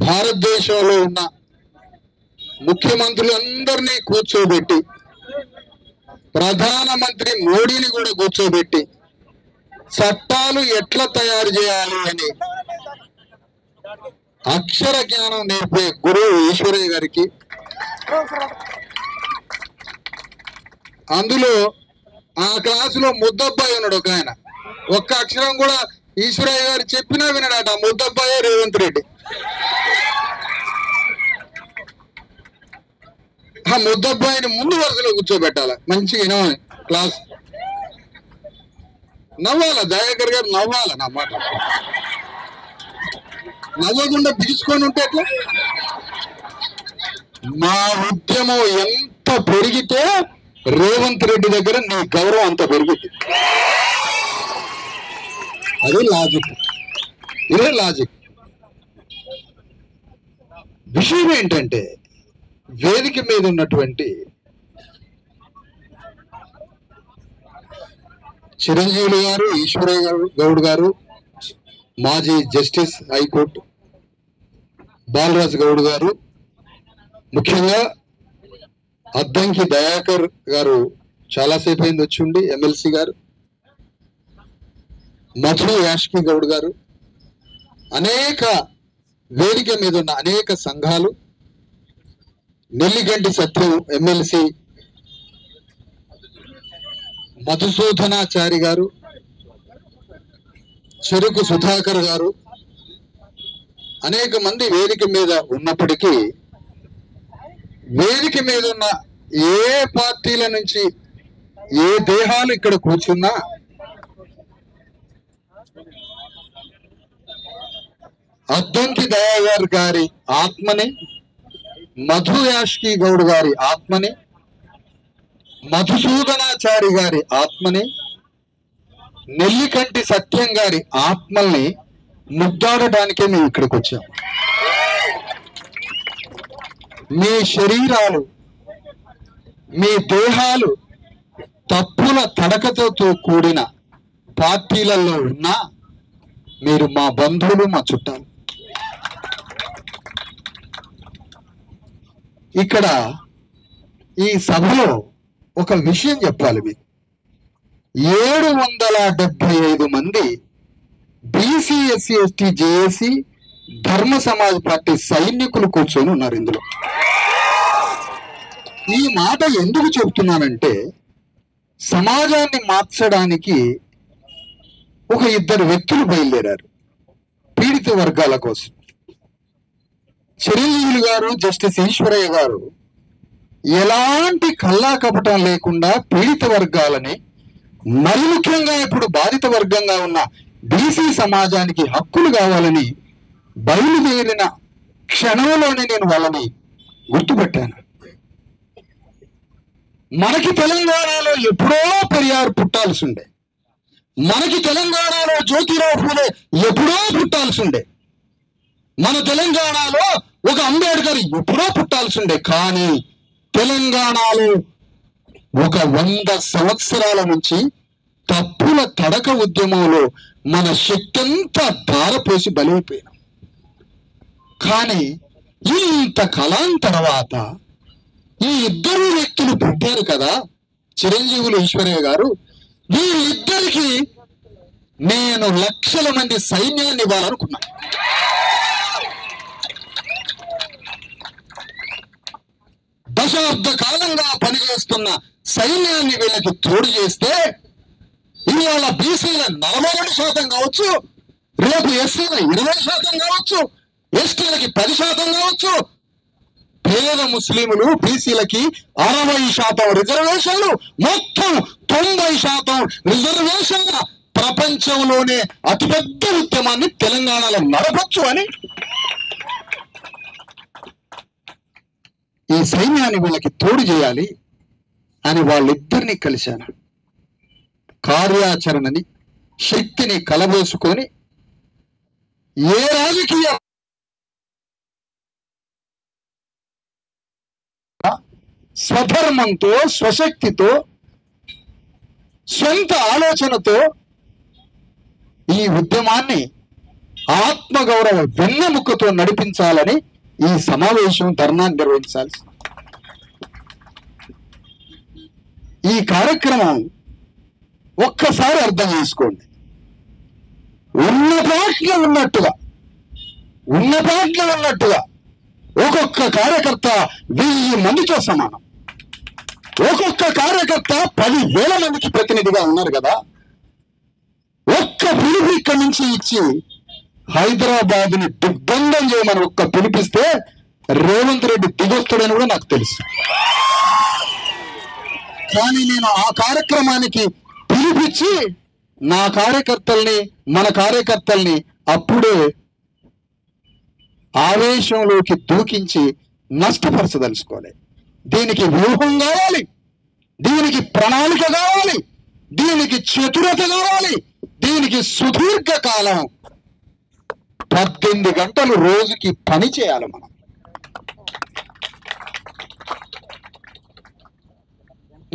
భారతదేశంలో ఉన్న ముఖ్యమంత్రులందరినీ కూర్చోబెట్టి ప్రధానమంత్రి మోడీని కూడా కూర్చోబెట్టి చట్టాలు ఎట్లా తయారు చేయాలి అని అక్షర జ్ఞానం నేర్పే గురువు ఈశ్వరయ్య గారికి, అందులో ఆ క్లాసులో ముద్దబ్బాయి ఉన్నాడు ఒక ఆయన, ఒక్క అక్షరం కూడా ఈశ్వరయ్య గారు చెప్పినా వినడాట. ముద్దబ్బాయే రేవంత్ రెడ్డి. ఆ ముద్దబ్బాయిని ముందు వరుసలో కూర్చోబెట్టాలి, మంచిగా వినమని క్లాస్. నవ్వాల దయాకర్ గారు, నవ్వాల. నా మాట నవ్వకుండా బిగుసుకొని ఉంటే ఎట్లా? మా ఉద్యమం ఎంత పెరిగితే రేవంత్ రెడ్డి దగ్గర నీ గౌరవం అంత పెరిగింది. అదే లాజిక్, ఇదే లాజిక్. విషయం ఏంటంటే, వేదిక మీద ఉన్నటువంటి చిరంజీవి గారు, ఈశ్వరయ్య గౌడ్ గారు, మాజీ జస్టిస్ హైకోర్టు బాలరాజు గౌడ్ గారు, ముఖ్యంగా అద్దంకి దయాకర్ గారు చాలాసేపు అయింది వచ్చి ఉండి, ఎమ్మెల్సీ గారు, మధు యాష్కి గౌడ్ గారు, అనేక వేదిక మీద ఉన్న అనేక సంఘాలు, నెల్లిగంటి సత్యం ఎమ్మెల్సీ మధుసూదనాచారి గారు, చెరుకు సుధాకర్ గారు, అనేక మంది వేదిక మీద ఉన్నప్పటికీ వేదిక మీద ఉన్న ఏ పార్టీల నుంచి ఏ దేహాలు ఇక్కడ కూర్చున్నా అద్దంకి దయాకర్ గారి ఆత్మని, మధు యాష్కి గౌడ్ గారి ఆత్మని, మధుసూదనాచారి గారి ఆత్మని, నెల్లికంటి సత్యం గారి ఆత్మల్ని ముద్దాడటానికే మేము ఇక్కడికి వచ్చాం. మీ శరీరాలు, మీ దేహాలు తప్పుల తడకతో కూడిన పార్టీలలో ఉన్నా మీరు మా బంధువులు, మా చుట్టాలు. ఇక్కడ ఈ సభలో ఒక విషయం చెప్పాలి మీకు. 775 మంది బీసీ ఎస్సీ ఎస్టీ జేఏసీ ధర్మ సమాజ్ పార్టీ సైనికులు కూర్చొని ఉన్నారు ఇందులో. ఈ మాట ఎందుకు చెప్తున్నానంటే, సమాజాన్ని మార్చడానికి ఒక ఇద్దరు వ్యక్తులు బయలుదేరారు పీడిత వర్గాల కోసం. చిరంజీవి గారు, జస్టిస్ ఈశ్వరయ్య గారు ఎలాంటి కల్లా కపటం లేకుండా పీడిత వర్గాలని, మరి ముఖ్యంగా ఇప్పుడు బాధిత వర్గంగా ఉన్న బీసీ సమాజానికి హక్కులు కావాలని బయలుదేరిన క్షణంలోనే నేను వాళ్ళని గుర్తుపెట్టాను. మనకి తెలంగాణలో ఎప్పుడో పెరియార్ పుట్టాల్సి ఉండే, మనకి తెలంగాణలో జ్యోతిరావు ఫూలే ఎప్పుడో పుట్టాల్సి ఉండే, మన తెలంగాణలో ఒక అంబేద్కర్ ఎప్పుడో పుట్టాల్సి ఉండే. కానీ తెలంగాణలో ఒక 100 సంవత్సరాల నుంచి తప్పుల తడక ఉద్యమంలో మన శక్తి అంతా ధారపోసి బలైపోయినాం. కానీ ఇంత కాలం తర్వాత ఈ ఇద్దరు వ్యక్తులు పుట్టారు కదా, చిరంజీవులు, ఈశ్వరయ్య గారు. వీళ్ళిద్దరికి నేను లక్షల మంది సైన్యాన్ని ఇవ్వాలనుకున్నా. దశాబ్ద కాలంగా పనిచేస్తున్న సైన్యాన్ని వీళ్ళకి తోడు చేస్తే ఇవాళ బీసీల 42% కావచ్చు, రేపు ఎస్సీల 20% కావచ్చు, ఎస్టీలకి 10% కావచ్చు, పేద ముస్లింలు బీసీలకి 60% రిజర్వేషన్లు, మొత్తం 90% రిజర్వేషన్ల ప్రపంచంలోనే అతిపెద్ద ఉద్యమాన్ని తెలంగాణలో నడపచ్చు అని ఈ సైన్యాన్ని వీళ్ళకి తోడు చేయాలి అని వాళ్ళిద్దరిని కలిశాను. కార్యాచరణని, శక్తిని కలబోసుకొని ఏ రాజకీయ స్వధర్మంతో, స్వశక్తితో, సొంత ఆలోచనతో ఈ ఉద్యమాన్ని ఆత్మగౌరవ వెన్నెముకతో నడిపించాలని ఈ సమావేశం ధర్నా నిర్వహించాల్సి. ఈ కార్యక్రమం ఒక్కసారి అర్థం చేసుకోండి. ఉన్న పాటలో ఉన్నట్టుగా ఒక్కొక్క కార్యకర్త 1000 మందితో సమానం. ఒక్కొక్క కార్యకర్త 10,000 మందికి ప్రతినిధిగా ఉన్నారు కదా. ఒక్క పిలుపు ఇక్కడి నుంచి ఇచ్చి హైదరాబాద్ ని దిగ్బంధం చేయమని ఒక్క పిలిపిస్తే రేవంత్ రెడ్డి దిగొస్తాడని కూడా నాకు తెలుసు. కానీ నేను ఆ కార్యక్రమానికి పిలిపించి మన కార్యకర్తల్ని అప్పుడే ఆవేశంలోకి దూకించి నష్టపరచదలుచుకోవాలి. దీనికి వ్యూహం కావాలి, దీనికి ప్రణాళిక కావాలి, దీనికి చతురత కావాలి, దీనికి సుదీర్ఘ కాలం 18 గంటలు రోజుకి పని చేయాలి మనం.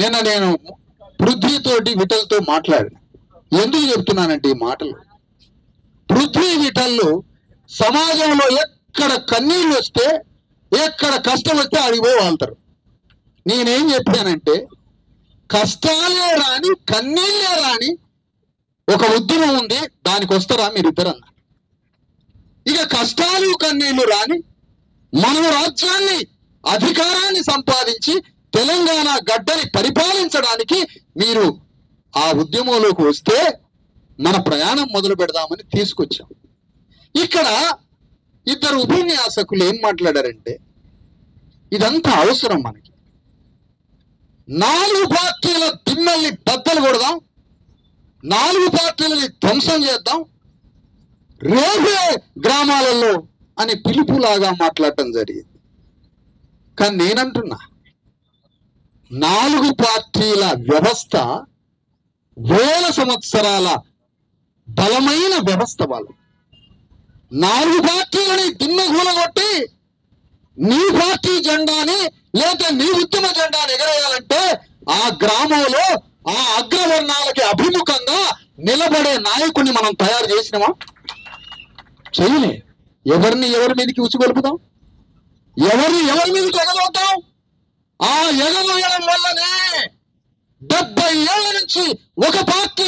నిన్న నేను పృథ్వీతోటి విఠల్తో మాట్లాడిన. ఎందుకు చెప్తున్నానంటే ఈ మాటలు, పృథ్వీ విఠల్లు సమాజంలో ఎక్కడ కన్నీళ్ళు వస్తే, ఎక్కడ కష్టం వస్తే అడిగిపో వాళ్తారు. నేనేం చెప్పానంటే, కష్టాలే రాని కన్నీళ్ళే రాని ఒక ఉద్యమం ఉంది, దానికి వస్తారా మీరిద్దరన్నా? ఇక కష్టాలు కన్నీళ్లు రాని మన రాజ్యాన్ని అధికారాన్ని సంపాదించి తెలంగాణ గడ్డని పరిపాలించడానికి మీరు ఆ ఉద్యమంలోకి వస్తే మన ప్రయాణం మొదలు పెడదామని తీసుకొచ్చాం. ఇక్కడ ఇద్దరు ఉపన్యాసకులు ఏం మాట్లాడారంటే, ఇదంతా అవసరం మనకి. 4 పార్టీల దిమ్మల్ని బద్దలు కొడదాం, 4 పార్టీలని ధ్వంసం చేద్దాం, రేపే గ్రామాలలో అని పిలుపులాగా మాట్లాడటం జరిగింది. కానీ నేనంటున్నా, 4 పార్టీల వ్యవస్థ వేల సంవత్సరాల బలమైన వ్యవస్థ. వాళ్ళు 4 పార్టీలని దిమ్మగూలగొట్టి నీ పార్టీ జెండాని లేక నీ ఉద్యమ జెండాని ఎగరేయాలంటే ఆ గ్రామంలో ఆ అగ్రవర్ణాలకి అభిముఖంగా నిలబడే నాయకుడిని మనం తయారు చేసినామా? చేయలే. ఎవరి మీదకి ఉసుగొలుపుదాం, ఎవరి మీదకి ఎగదవుతాం? ఆ ఎగవేయడం వల్లనే 70 ఏళ్ల నుంచి ఒక పార్టీ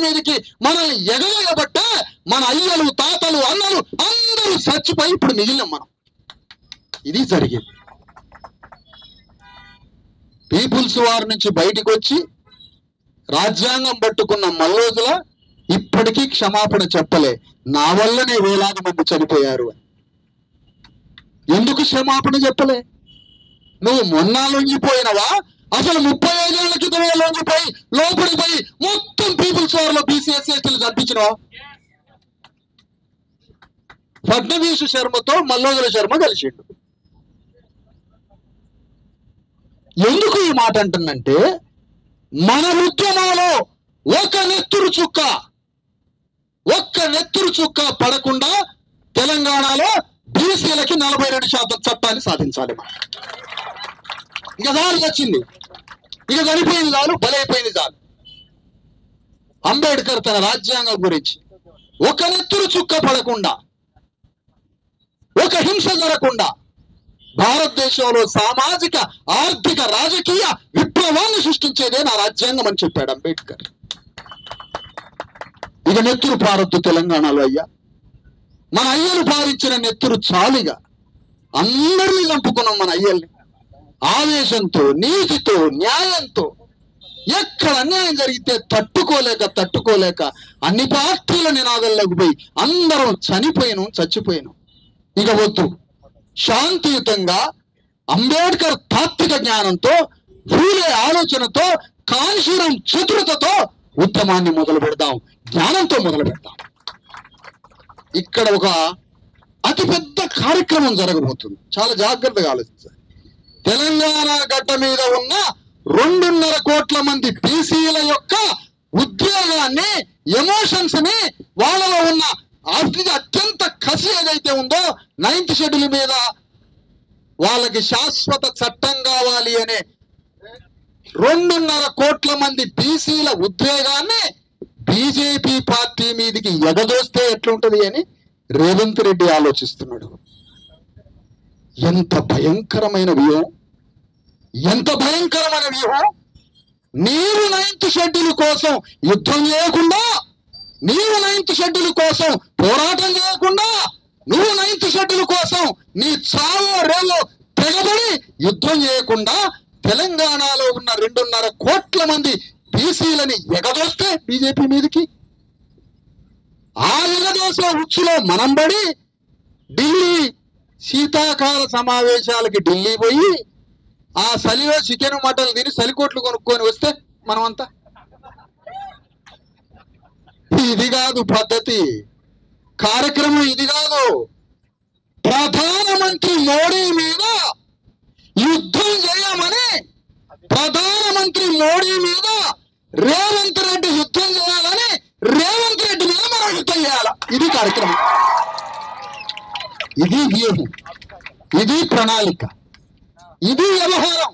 మీదకి మనల్ని ఎగవేయబట్టే మన అయ్యలు తాతలు అన్నలు అందరూ చచ్చిపోయి ఇప్పుడు మిగిలినాం మనం. ఇది జరిగింది. పీపుల్స్ వార్ నుంచి బయటికి వచ్చి రాజ్యాంగం పట్టుకున్న మల్లోజుల ఇప్పటికీ క్షమాపణ చెప్పలే. నా వల్లనే వేలాది మంది చనిపోయారు అని. ఎందుకు క్షమాపణ చెప్పలే? నువ్వు మొన్న లొంగిపోయినవా? అసలు 35 ఏళ్ల క్రితమే లొంగిపోయి లోపలికి పోయి మొత్తం పీపుల్స్ వార్ లో బీసీఎస్ ఎస్టీలు చంపించినవా? ఫడ్నవీస్ శర్మతో మల్లోజుల శర్మ కలిసిండు. ఎందుకు ఈ మాట అంటుందంటే, మన ఉద్యమంలో ఒక్క నెత్తురు చుక్క పడకుండా తెలంగాణలో బీసీలకి 42% చట్టాన్ని సాధించాలి మనం. ఇక దారి వచ్చింది, ఇక చనిపోయింది చాలు, బలైపోయింది చాలు. అంబేద్కర్ తన రాజ్యాంగం గురించి ఒక నెత్తురు చుక్క పడకుండా, ఒక హింస జరగకుండా భారతదేశంలో సామాజిక ఆర్థిక రాజకీయ విప్లవాన్ని సృష్టించేదే నా రాజ్యాంగం అని చెప్పాడు అంబేద్కర్. ఇక నెత్తురు పారొద్దు తెలంగాణలో అయ్యా. మన అయ్యలు పారించిన నెత్తురు చాలుగా. అందరినీ చంపుకున్నాం మన అయ్యల్ని. ఆవేశంతో, నీతితో, న్యాయంతో. ఎక్కడ అన్యాయం జరిగితే తట్టుకోలేక అన్ని పార్టీల నినాదాల్లోకి పోయి అందరం చచ్చిపోయినాం. ఇక వద్దు, శాంతియుతంగా అంబేద్కర్ తాత్విక జ్ఞానంతో, ఫూలే ఆలోచనతో, కాన్షీరం చతురతతో ఉద్యమాన్ని మొదలు పెడదాం, జ్ఞానంతో మొదలు పెడదాం. ఇక్కడ ఒక అతిపెద్ద కార్యక్రమం జరగబోతుంది. చాలా జాగ్రత్తగా ఆలోచించాలి. తెలంగాణ గడ్డ మీద ఉన్న 2.5 కోట్ల మంది బీసీల యొక్క ఉద్యోగాన్ని, ఎమోషన్స్ ని, వాళ్ళలో ఉన్న అత్యంత కసి ఏదైతే ఉందో 9th షెడ్యూల్ మీద వాళ్ళకి శాశ్వత చట్టం కావాలి అనే 2.5 కోట్ల మంది బీసీల ఉద్యోగాన్ని బీజేపీ పార్టీ మీదికి ఎగదోస్తే ఎట్లుంటది అని రేవంత్ రెడ్డి ఆలోచిస్తున్నాడు. ఎంత భయంకరమైన వ్యూహం, ఎంత భయంకరమైన వ్యూహం! నీవు 9th షెడ్యూల్ కోసం యుద్ధం చేయకుండా, నీవు 9th షెడ్యూల్ కోసం పోరాటం చేయకుండా, నువ్వు 9th షెడ్యూల్ కోసం నీ చావో రేవో తెగబడి యుద్ధం చేయకుండా తెలంగాణలో ఉన్న 2.5 కోట్ల మంది బీసీలని ఎగదోస్తే బీజేపీ మీదకి, ఆ ఎగదోసే ఉచ్చులో మనం పడి ఢిల్లీ శీతాకాల సమావేశాలకి ఢిల్లీ పోయి ఆ సలిలో చికెన్ మటన్ తిని సలికోట్లు కొనుక్కొని వస్తే మనమంతా, ఇది కాదు పద్ధతి, కార్యక్రమం ఇది కాదు. ప్రధానమంత్రి మోడీ మీద యుద్ధం చేయమని, ప్రధానమంత్రి మోడీ మీద రేవంత్ రెడ్డి యుద్ధం చేయాలని, రేవంత్ రెడ్డి మీద మనం యుద్ధం చేయాల. ఇది కార్యక్రమం, ఇది వ్యూహం, ఇది ప్రణాళిక, ఇది వ్యవహారం.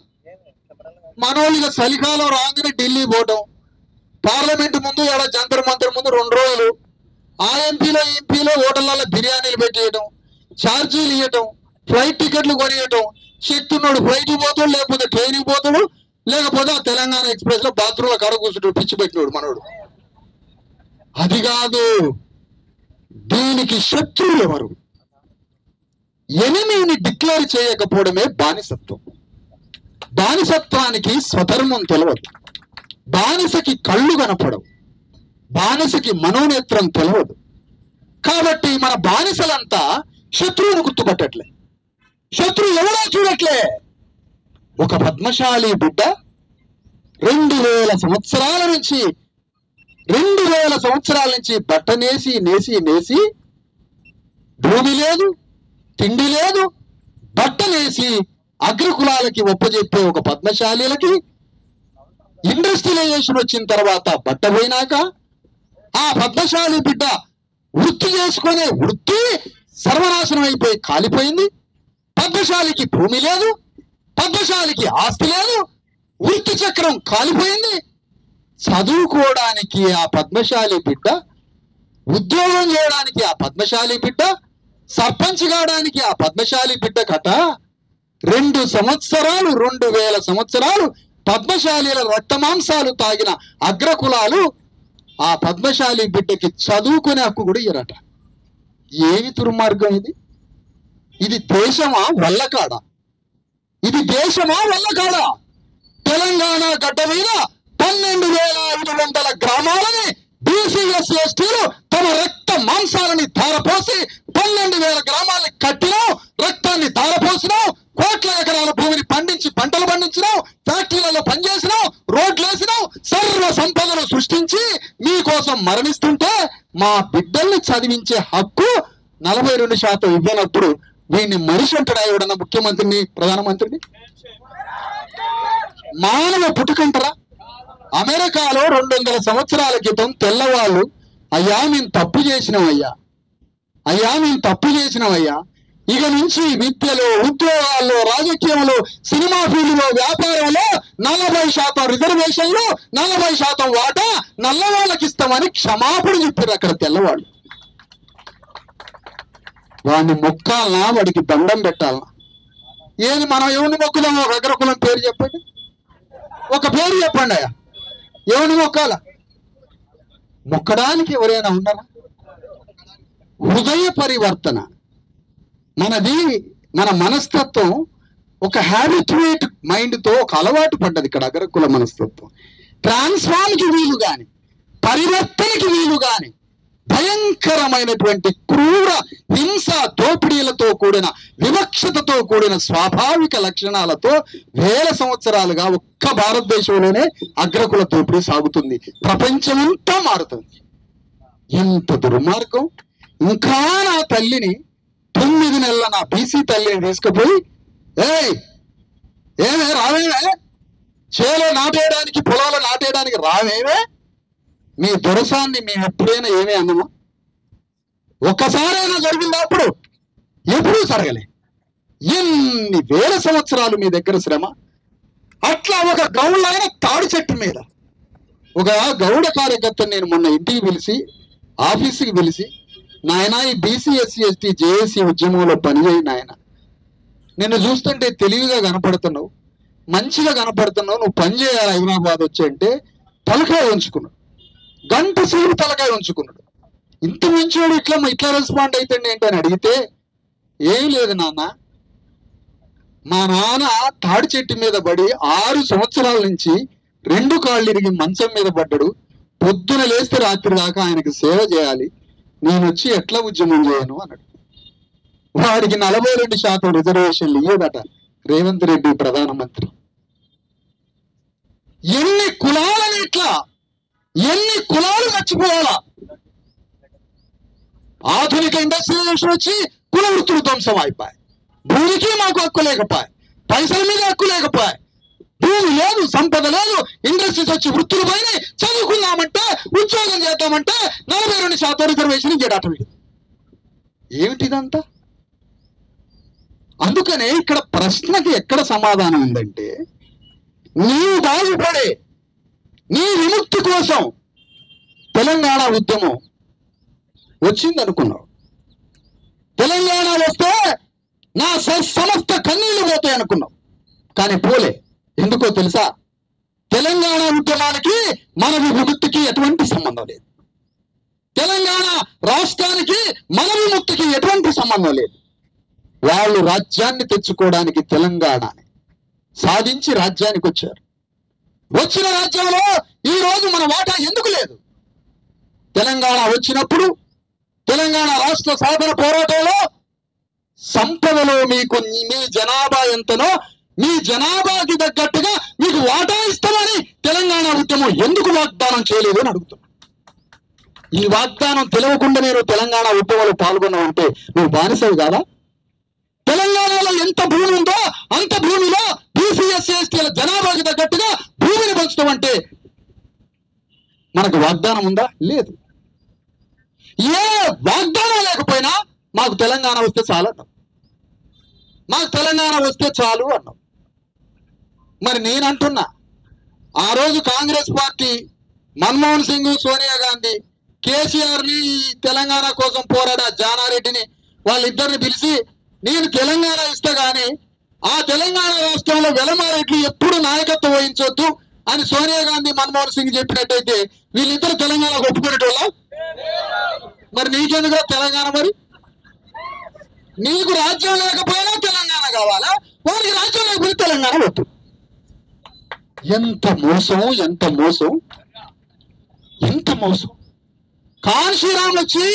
మనోళ్ళ చలికాలం రాగానే ఢిల్లీ పోవటం, పార్లమెంట్ ముందు ఏడా జంతర్ మంతర్ ముందు 2 రోజులు ఆ ఎంపీలో హోటళ్లలో బిర్యానీలు పెట్టేయటం, ఛార్జీలు ఇవ్వటం, ఫ్లైట్ టికెట్లు కొనియటం. శక్తి ఉన్నాడు ఫ్లైట్కి పోతాడు, లేకపోతే ట్రైన్కి పోతాడు, లేకపోతే ఆ తెలంగాణ ఎక్స్ప్రెస్ లో బాత్రూంలో కడ కూర్చుంటాడు పిచ్చి పెట్టినాడు మనోడు. అది కాదు, దీనికి శత్రువులు ఎవరు? ఎనిమిని డిక్లేర్ చేయకపోవడమే బానిసత్వం. బానిసత్వానికి స్వధర్మం తెలియదు, బానిసకి కళ్ళు కనపడవు, బానిసకి మనోనేత్రం తెలియదు. కాబట్టి మన బానిసలంతా శత్రువును గుర్తుపట్టట్లే, శత్రువు ఎవరో చూడట్లే. ఒక పద్మశాలి బిడ్డ 2000 సంవత్సరాల నుంచి బట్ట నేసి భూమి లేదు, తిండి లేదు, బట్ట నేసి అగ్రకులాలకి ఒప్పజెప్పే ఒక పద్మశాలీలకి ఇండస్ట్రియలైజేషన్ వచ్చిన తర్వాత బట్ట పోయినాక ఆ పద్మశాలి బిడ్డ వృత్తి చేసుకునే వృత్తి సర్వనాశనం అయిపోయి కాలిపోయింది. పద్మశాలికి భూమి లేదు, పద్మశాలికి ఆస్తి లేదు, వృత్తి చక్రం కాలిపోయింది. చదువుకోవడానికి ఆ పద్మశాలి బిడ్డ, ఉద్యోగం చేయడానికి ఆ పద్మశాలి బిడ్డ, సర్పంచ్ కావడానికి ఆ పద్మశాలి బిడ్డ కట 2000 సంవత్సరాలు పద్మశాలీల రక్తమాంసాలు తాగిన అగ్రకులాలు ఆ పద్మశాలి బిడ్డకి చదువుకునే హక్కు కూడా ఇయ్యరట. ఏమి దుర్మార్గం ఇది! ఇది దేశమా వల్లకాడా? ఇది దేశమా వల్లకాడా? తెలంగాణ గడ్డ మీద 12,500 గ్రామాలని బీసీఎస్ ఎస్టీలు తమ రక్త మాంసాలని ధారపోసి 12,000 గ్రామాలని కట్టినాం, రక్తాన్ని ధారపోసినాం, కోట్ల ఎకరాల భూమిని పండించి పంటలు పండించినాం, ఫ్యాక్టరీలలో పనిచేసినాం, రోడ్లు వేసినాం, సర్వ సంపదను సృష్టించి మీకోసం మరణిస్తుంటే మా బిడ్డల్ని చదివించే హక్కు 42% ఇవ్వనప్పుడు వీడిని మనిషి అంటాడా ఎవడన్నా ముఖ్యమంత్రిని, ప్రధానమంత్రిని? మానవ పుట్టుకంటారా? అమెరికాలో 200 సంవత్సరాల క్రితం తెల్లవాళ్ళు అయ్యా మేము తప్పు చేసినామయ్యా, ఇక నుంచి విద్యలో, ఉద్యోగాల్లో, రాజకీయంలో, సినిమా ఫీల్డ్లో, వ్యాపారంలో 40% రిజర్వేషన్లు, 40% వాటా నల్లవాళ్ళకి ఇస్తామని క్షమాపణ చెప్పారు అక్కడ తెల్లవాళ్ళు. వాడిని మొక్కాలనా, వాడికి దండం పెట్టాలనా? ఏది మనం ఎవరిని మొక్కుదాం? ఒక అగ్రకులం పేరు చెప్పండి, ఒక పేరు చెప్పండి అయ్యా, ఎవరిని మొక్కాల? మొక్కడానికి ఎవరైనా ఉన్నారా? హృదయ పరివర్తన మనది, మన మనస్తత్వం ఒక హ్యాబిట్యుయేట్ మైండ్తో ఒక అలవాటు పడ్డది. ఇక్కడ అగ్రకుల మనస్తత్వం ట్రాన్స్ఫార్మ్కి వీలు గాని, పరివర్తనకి వీలు గాని, భయంకరమైనటువంటి క్రూర హింస, దోపిడీలతో కూడిన, వివక్షతతో కూడిన స్వాభావిక లక్షణాలతో 1000 సంవత్సరాలుగా ఒక్క భారతదేశంలోనే అగ్రకుల దోపిడీ సాగుతుంది. ప్రపంచమంతా మారుతుంది. ఎంత దుర్మార్గం! ఇంకా నా తల్లిని 9 నెలల నా బీసీ తల్లిని తీసుకుపోయి ఏమే రావేమే, చేలో నాటేయడానికి, పొలాలు నాటేయడానికి రావేమే, మీ దొరసాన్ని మేము ఎప్పుడైనా ఏమే అన్నామా? ఒక్కసారైనా జరిగిందా? అప్పుడు ఎప్పుడూ జరగలే. ఎన్ని 1000 సంవత్సరాలు మీ దగ్గర శ్రమ. అట్లా ఒక గౌళ్ళైన తాడి చెట్టు మీద ఒక గౌడ కార్యకర్తను నేను మొన్న ఇంటికి పిలిచి ఆఫీస్కి పిలిచి, నాయన ఈ బీసీ ఎస్సీ ఎస్టీ జేఏసీ ఉద్యమంలో పనిచేయి నాయన, నిన్ను చూస్తుంటే తెలివిగా కనపడుతున్నావు, మంచిగా కనపడుతున్నావు, నువ్వు పని చేయాలి హైదరాబాద్ వచ్చి అంటే తలకాయ ఉంచుకున్నాడు. గంట సేపు తలకాయ ఉంచుకున్నాడు. ఇంత మంచివాడు ఇట్లా రెస్పాండ్ అవుతాడు ఏంటి అని అడిగితే, ఏం లేదు నాన్న, మా నాన్న తాడి చెట్టు మీద పడి 6 సంవత్సరాల నుంచి 2 కాళ్ళు ఇరిగి మంచం మీద పడ్డాడు. పొద్దున లేస్తే రాత్రి దాకా ఆయనకి సేవ చేయాలి, నేను వచ్చి ఎట్లా ఉద్యమం చేయను అన్నాడు. వాడికి 42% రిజర్వేషన్లు ఇయ్యదట రేవంత్ రెడ్డి ప్రధానమంత్రి. ఎన్ని కులాలని ఇట్లా, ఎన్ని కులాలు చచ్చిపోవాలా? ఆధునిక ఇండస్ట్రియలైజేషన్ వచ్చి కుల వృత్తులు ధ్వంసం అయిపోయాయి. భూమికి మాకు హక్కు లేకపోయి, పైసల మీద హక్కు లేకపోయి, భూమి లేదు, సంపద లేదు, ఇండస్ట్రీస్ వచ్చి వృత్తులు పైన చదువుకుందామంటే ఉద్యోగం చేద్దామంటే 42% రిజర్వేషన్ ఇచ్చాడట వీడు. ఏమిటిదంతా? అందుకనే ఇక్కడ ప్రశ్నకి ఎక్కడ సమాధానం ఉందంటే, నీవు బాగుపడే నీ విముక్తి కోసం తెలంగాణ ఉద్యమం వచ్చిందనుకున్నావు. తెలంగాణ వస్తే నా సమస్త కన్నీళ్లు పోతాయి అనుకున్నావు, కానీ పోలే. ఎందుకో తెలుసా? తెలంగాణ ఉద్యమానికి మన విముక్తికి ఎటువంటి సంబంధం లేదు. తెలంగాణ రాష్ట్రానికి మన విముక్తికి ఎటువంటి సంబంధం లేదు. వాళ్ళు రాజ్యాన్ని తెచ్చుకోవడానికి తెలంగాణని సాధించి రాజ్యానికి వచ్చారు. వచ్చిన రాజ్యంలో ఈ రోజు మన వాటా ఎందుకు లేదు? తెలంగాణ వచ్చినప్పుడు తెలంగాణ రాష్ట్ర సాధన పోరాటంలో సంపదలో మీకు మీ జనాభా ఎంతనో మీ జనాభాకి తగ్గట్టుగా మీకు వాటా ఇస్తామని తెలంగాణ ఉద్యమం ఎందుకు వాగ్దానం చేయలేదు అని అడుగుతున్నా. ఈ వాగ్దానం తెలియకుండా నేను తెలంగాణ ఉద్యమంలో పాల్గొన్నావంటే నువ్వు బానిసవి కాదా? తెలంగాణలో ఎంత భూమి ఉందో అంత భూమిలో బీసీ ఎస్సీ ఎస్టీల జనాభాకి తగ్గట్టుగా భూమిని పంచుతామంటే మనకు వాగ్దానం ఉందా? లేదు. ఏ వాగ్దానం లేకపోయినా మాకు తెలంగాణ వస్తే చాలు అన్నాం, మాకు తెలంగాణ వస్తే చాలు అన్నాం. మరి నేను అంటున్నా, ఆ రోజు కాంగ్రెస్ పార్టీ మన్మోహన్ సింగ్, సోనియా గాంధీ, కేసీఆర్ని తెలంగాణ కోసం పోరాడా జానారెడ్డిని వాళ్ళిద్దరిని పిలిచి, నేను తెలంగాణ ఇస్తా గానీ ఆ తెలంగాణ రాష్ట్రంలో వెలమారెడ్డి ఎప్పుడు నాయకత్వం వహించొద్దు అని సోనియా గాంధీ, మన్మోహన్ సింగ్ చెప్పినట్టయితే వీళ్ళిద్దరు తెలంగాణ ఒప్పుకునేటోళ్ళ? మరి నీకెందుకు తెలంగాణ? మరి నీకు రాజ్యం లేకపోయినా తెలంగాణ కావాలా? వారికి రాజ్యం లేకపోతే తెలంగాణ వద్దు. ఎంత మోసం, ఎంత మోసం, ఎంత మోసం. కాన్షీరామ్ వచ్చి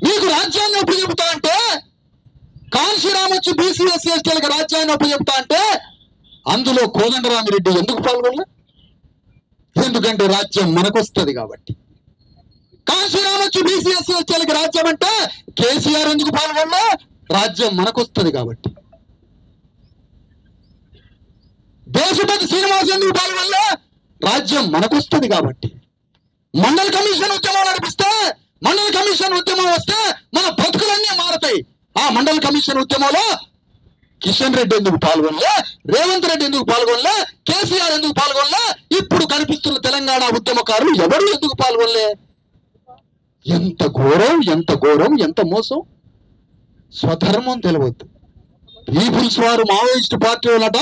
మీకు రాజ్యాన్ని ఒప్పు చెబుతా అంటే, కాన్షీరామ్ వచ్చి బీసీ ఎస్సీ ఎస్టీలకు రాజ్యాన్ని ఒప్పు చెబుతా అంటే అందులో కోదండరామిరెడ్డి ఎందుకు పాల్గొనలే? ఎందుకంటే రాజ్యం మనకొస్తుంది కాబట్టి. కాన్షీరామ్ వచ్చి బీసీ ఎస్సీ ఎస్టీలకు రాజ్యం అంటే కేసీఆర్ ఎందుకు పాల్గొనలే? రాజ్యం మనకొస్తుంది కాబట్టి. దేశపతి శ్రీనివాస్ ఎందుకు పాల్గొనలే? రాజ్యం మనకొస్తుంది కాబట్టి. మండల్ కమిషన్ ఉద్యమం నడిపిస్తే, మండల్ కమిషన్ ఉద్యమం వస్తే మన బతుకులన్నీ మారతాయి. ఆ మండల్ కమిషన్ ఉద్యమంలో కిషన్ రెడ్డి ఎందుకు పాల్గొనలే? రేవంత్ రెడ్డి ఎందుకు పాల్గొనలే? కేసీఆర్ ఎందుకు పాల్గొనలే? ఇప్పుడు కనిపిస్తున్న తెలంగాణ ఉద్యమకారులు ఎవరు ఎందుకు పాల్గొనలే? ఎంత ఘోరం, ఎంత ఘోరం, ఎంత మోసం. స్వధర్మం తెలియవద్దు. పీపుల్స్ వారు మావోయిస్ట్ పార్టీ వాళ్ళట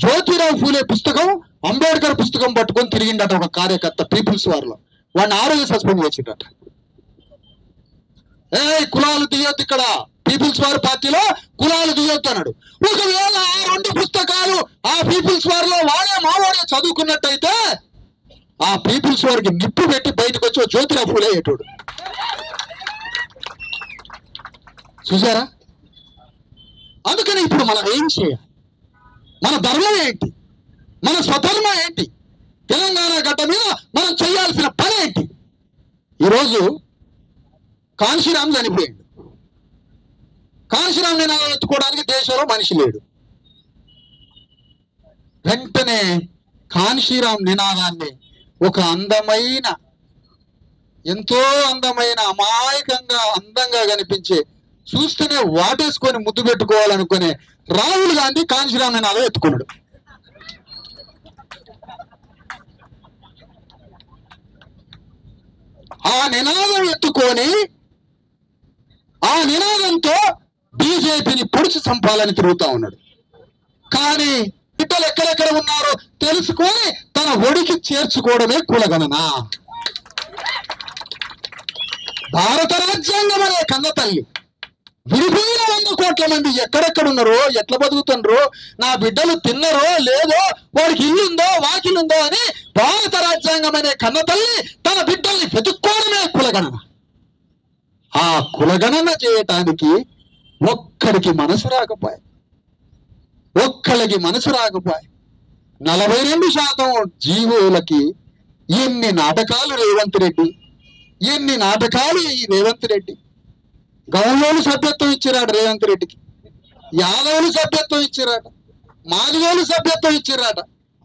జ్యోతిరావు ఫూలే పుస్తకం, అంబేద్కర్ పుస్తకం పట్టుకొని తిరిగిందట ఒక కార్యకర్త పీపుల్స్ వారిలో. వాడిని 6 రోజులు సస్పెండ్ చేసిండట. కులాలు తీయొద్దు, ఇక్కడ పీపుల్స్ వార్ పార్టీలో కులాలు తీయొద్దు అన్నాడు. ఒకవేళ ఆ 2 పుస్తకాలు ఆ పీపుల్స్ వారిలో వాడే మావాడే చదువుకున్నట్టయితే ఆ పీపుల్స్ వారికి నిప్పు పెట్టి బయటకు వచ్చి జ్యోతిరావు ఫూలే అయ్యేటోడు. చూసారా? అందుకని ఇప్పుడు మనం ఏం చేయాలి? మన ధర్మం ఏంటి? మన స్వధర్మం ఏంటి? తెలంగాణ గడ్డ మీద మనం చేయాల్సిన పని ఏంటి? ఈరోజు కాన్షీరామ్ చనిపోయాడు. కాన్షీరామ్ నినాదం ఎత్తుకోవడానికి దేశంలో మనిషి లేడు. వెంటనే కాన్షీరామ్ నినాదాన్ని ఒక అందమైన, ఎంతో అందమైన, అమాయకంగా అందంగా కనిపించే, చూస్తేనే వాటేసుకొని ముద్దు పెట్టుకోవాలనుకునే రాహుల్ గాంధీ కాన్షీరామ్ నినాదం ఎత్తుకున్నాడు. ఆ నినాదం ఎత్తుకొని ఆ నినాదంతో బీజేపీని పొడిచి చంపాలని తిరుగుతా ఉన్నాడు. కానీ బిడ్డలు ఎక్కడెక్కడ ఉన్నారో తెలుసుకొని తన ఒడికి చేర్చుకోవడమే కులగణన. భారత రాజ్యాంగం అనే కన్న తల్లి విడిపోయిన 100 కోట్ల మంది ఎక్కడెక్కడ ఉన్నారో, ఎట్లా బతుకుతున్నారో, నా బిడ్డలు తిన్నరో లేదో, వాడికి ఇల్లుందో వాకిలుందో అని భారత రాజ్యాంగం అనే కన్న తల్లి తన బిడ్డల్ని వెతుక్కోవడమే కులగణన. ఆ కులగణన చేయటానికి ఒక్కడికి మనసు రాకపోయి 42% జీవోలకి ఎన్ని నాటకాలు రేవంత్ రెడ్డి, ఎన్ని నాటకాలు ఈ రేవంత్ రెడ్డి. గౌరవులు సభ్యత్వం ఇచ్చిరాడు రేవంత్ రెడ్డికి, యాదవులు సభ్యత్వం ఇచ్చిరాట, మాదిగోలు సభ్యత్వం ఇచ్చిరాట.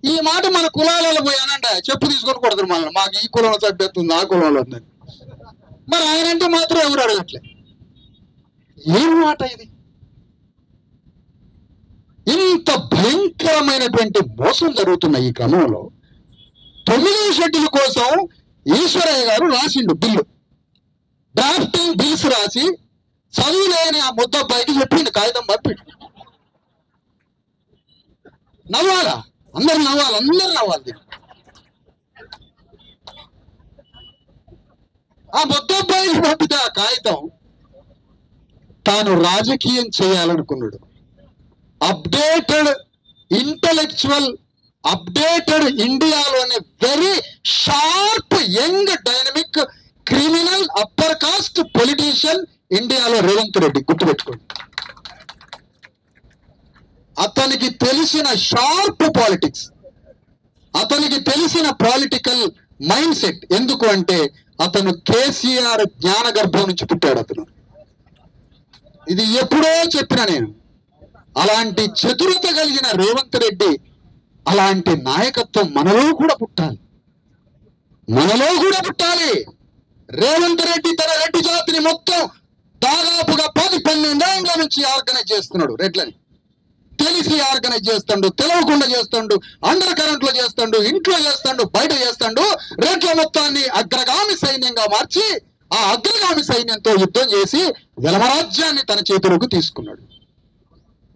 ఈ మాట మన కులాలలో పోయానంట చెప్పు తీసుకొని కొడతారు మనల్ని, మాకు ఈ కులంలో సభ్యత్వం ఉంది ఆ కులంలో ఉందని. మరి ఆయనంటే మాత్రం ఎవరు అడగట్లే. ఏం మాట ఇది? ఇంత భయంకరమైనటువంటి మోసం జరుగుతున్న ఈ క్రమంలో 9వ షెడ్యూల్ కోసం ఈశ్వరయ్య గారు రాసిండు బిల్లు, డ్రాఫ్టింగ్ బిల్స్ రాసి చదువులేని ఆ ముద్దబ్బాయికి చెప్పిండు, కాగితం పంపిండు. నవ్వాలా? అందరు నవ్వాలి. ఆ ముద్దబ్బాయికి పంపితే ఆ కాగితం తాను రాజకీయం చేయాలనుకున్నాడు. అప్డేటెడ్ ఇంటలెక్చువల్, అప్డేటెడ్ ఇండియాలోనే very sharp young dynamic criminal upper caste politician ఇండియాలో రేవంత్ రెడ్డి, గుర్తుపెట్టుకోండి. అతనికి తెలిసిన షార్ప్ పాలిటిక్స్, అతనికి తెలిసిన పొలిటికల్ మైండ్ సెట్. ఎందుకు అంటే అతను కేసీఆర్ జ్ఞాన గర్భం నుంచి పుట్టాడు అతను. ఇది ఎప్పుడో చెప్పిన నేను. అలాంటి చతురత కలిగిన రేవంత్ రెడ్డి, అలాంటి నాయకత్వం మనలో కూడా పుట్టాలి. రేవంత్ రెడ్డి తన రెడ్డి జాతిని మొత్తం దాదాపుగా 10-12 ఏళ్ల నుంచి ఆర్గనైజ్ చేస్తున్నాడు. రెడ్లని తెలిసి ఆర్గనైజ్ చేస్తాడు, తెలవకుండా చేస్తాడు, అండర్ కరెంట్ లో చేస్తాడు, ఇంట్లో చేస్తాడు, బయట చేస్తాడు. రెడ్ల మొత్తాన్ని అగ్రగామి సైన్యంగా మార్చి ఆ అగ్రగామి సైన్యంతో యుద్ధం చేసి వెలమరాజ్యాన్ని తన చేతులకు తీసుకున్నాడు.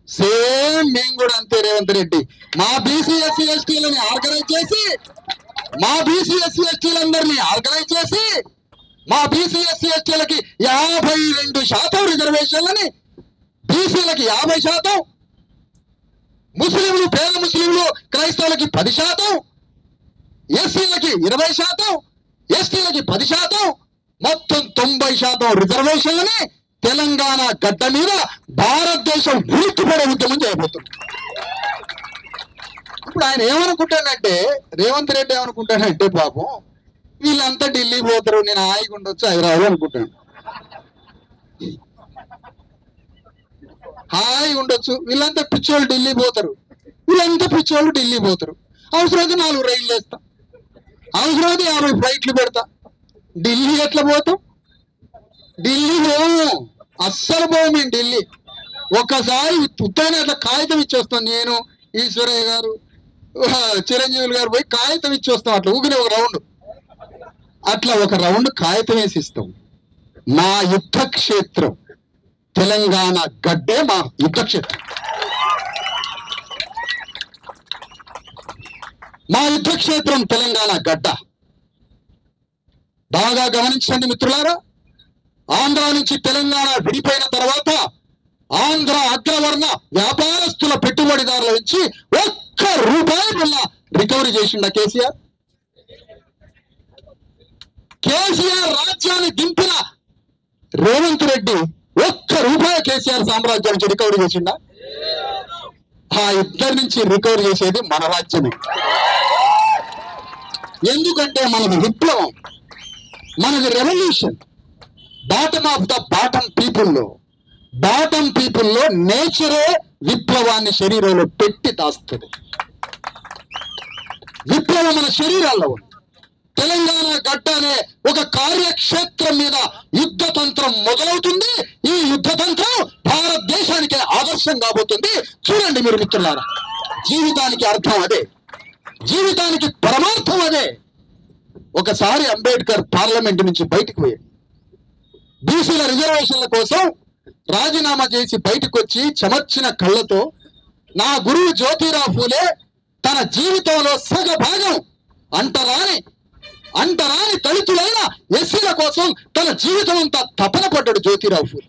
సేమ్ మేము కూడా అంతే. రేవంత్ రెడ్డి మా బీసీ ఎస్సీ ఎస్టీలని ఆర్గనైజ్ చేసి, మా బీసీ ఎస్సీ ఎస్టీలందరినీ ఆర్గనైజ్ చేసి, మా బీసీ ఎస్సీ ఎస్టీలకి 52% రిజర్వేషన్లని, బీసీలకి 50%, ముస్లింలు, పేద ముస్లింలు క్రైస్తవులకి 10%, ఎస్సీలకి 20%, ఎస్టీలకి 10%, మొత్తం 90% రిజర్వేషన్లని తెలంగాణ గడ్డ మీద భారతదేశం ఉరికిపడే ఉద్యమం చేయబోతుంది. ఇప్పుడు ఆయన ఏమనుకుంటానంటే, రేవంత్ రెడ్డి ఏమనుకుంటానంటే, పాపం వీళ్ళంతా ఢిల్లీ పోతారు, నేను హాయిగా ఉండొచ్చు హైదరాబాద్ అనుకుంటాను. హాయిగా ఉండొచ్చు, వీళ్ళంతా పిచ్చోళ్ళు ఢిల్లీ పోతారు, అవసరమైతే 4 రైళ్ళు వేస్తా, అవసరమైతే 50 ఫ్లైట్లు పెడతా. ఢిల్లీ ఎట్లా పోతాం? ఢిల్లీ పోము, అస్సలు పోము మేము ఢిల్లీ. ఒక్కసారి ఉత్తైన అట్లా కాగితం ఇచ్చేస్తాం. నేను, ఈశ్వరయ్య గారు, చిరంజీవులు గారు పోయి కాగితం ఇచ్చేస్తాం. అట్లా ఊగిన ఒక రౌండ్ కాగితం వేసి ఇస్తాం. మా యుద్ధ క్షేత్రం తెలంగాణ గడ్డే మా యుద్ధ క్షేత్రం. మా యుద్ధ క్షేత్రం తెలంగాణ గడ్డ. బాగా గమనించండి మిత్రులారా, ఆంధ్ర నుంచి తెలంగాణ విడిపోయిన తర్వాత ఆంధ్ర అగ్రవర్ణ వ్యాపారస్తుల పెట్టుబడిదారుల నుంచి ₹1 వల్ల రికవరీ చేసిండ కేసీఆర్. రాజ్యాన్ని దింపిన రేవంత్ రెడ్డి ₹1 కేసీఆర్ సామ్రాజ్యం నుంచి రికవరీ చేసిండా? ఆ ఇద్దరి నుంచి రికవరీ చేసేది మన రాజ్యమే. ఎందుకంటే మనది విప్లవం, మనది revolution. Bottom of the bottom పీపుల్లో నేచరే విప్లవాన్ని శరీరంలో పెట్టి దాస్తుంది. విప్లవం మన శరీరాల్లో ఉంది. తెలంగాణ గడ్డ అనే ఒక కార్యక్షేత్రం మీద యుద్ధ తంత్రం మొదలవుతుంది. ఈ యుద్ధ తంత్రం భారతదేశానికి ఆదర్శం కాబోతుంది. చూడండి మీరు మిత్రులారా, జీవితానికి అర్థం అదే, జీవితానికి పరమార్థం అదే. ఒకసారి అంబేద్కర్ పార్లమెంట్ నుంచి బయటకు పోయాడు. బీసీల రిజర్వేషన్ల కోసం రాజీనామా చేసి బయటకు వచ్చి చెమర్చిన కళ్ళతో నా గురువు జ్యోతిరావు ఫూలే తన జీవితంలో సగభాగం అంటరాని దళితులైన ఎస్సీల కోసం తన జీవితం అంతా తపన పడ్డాడు జ్యోతిరావు ఫూలే.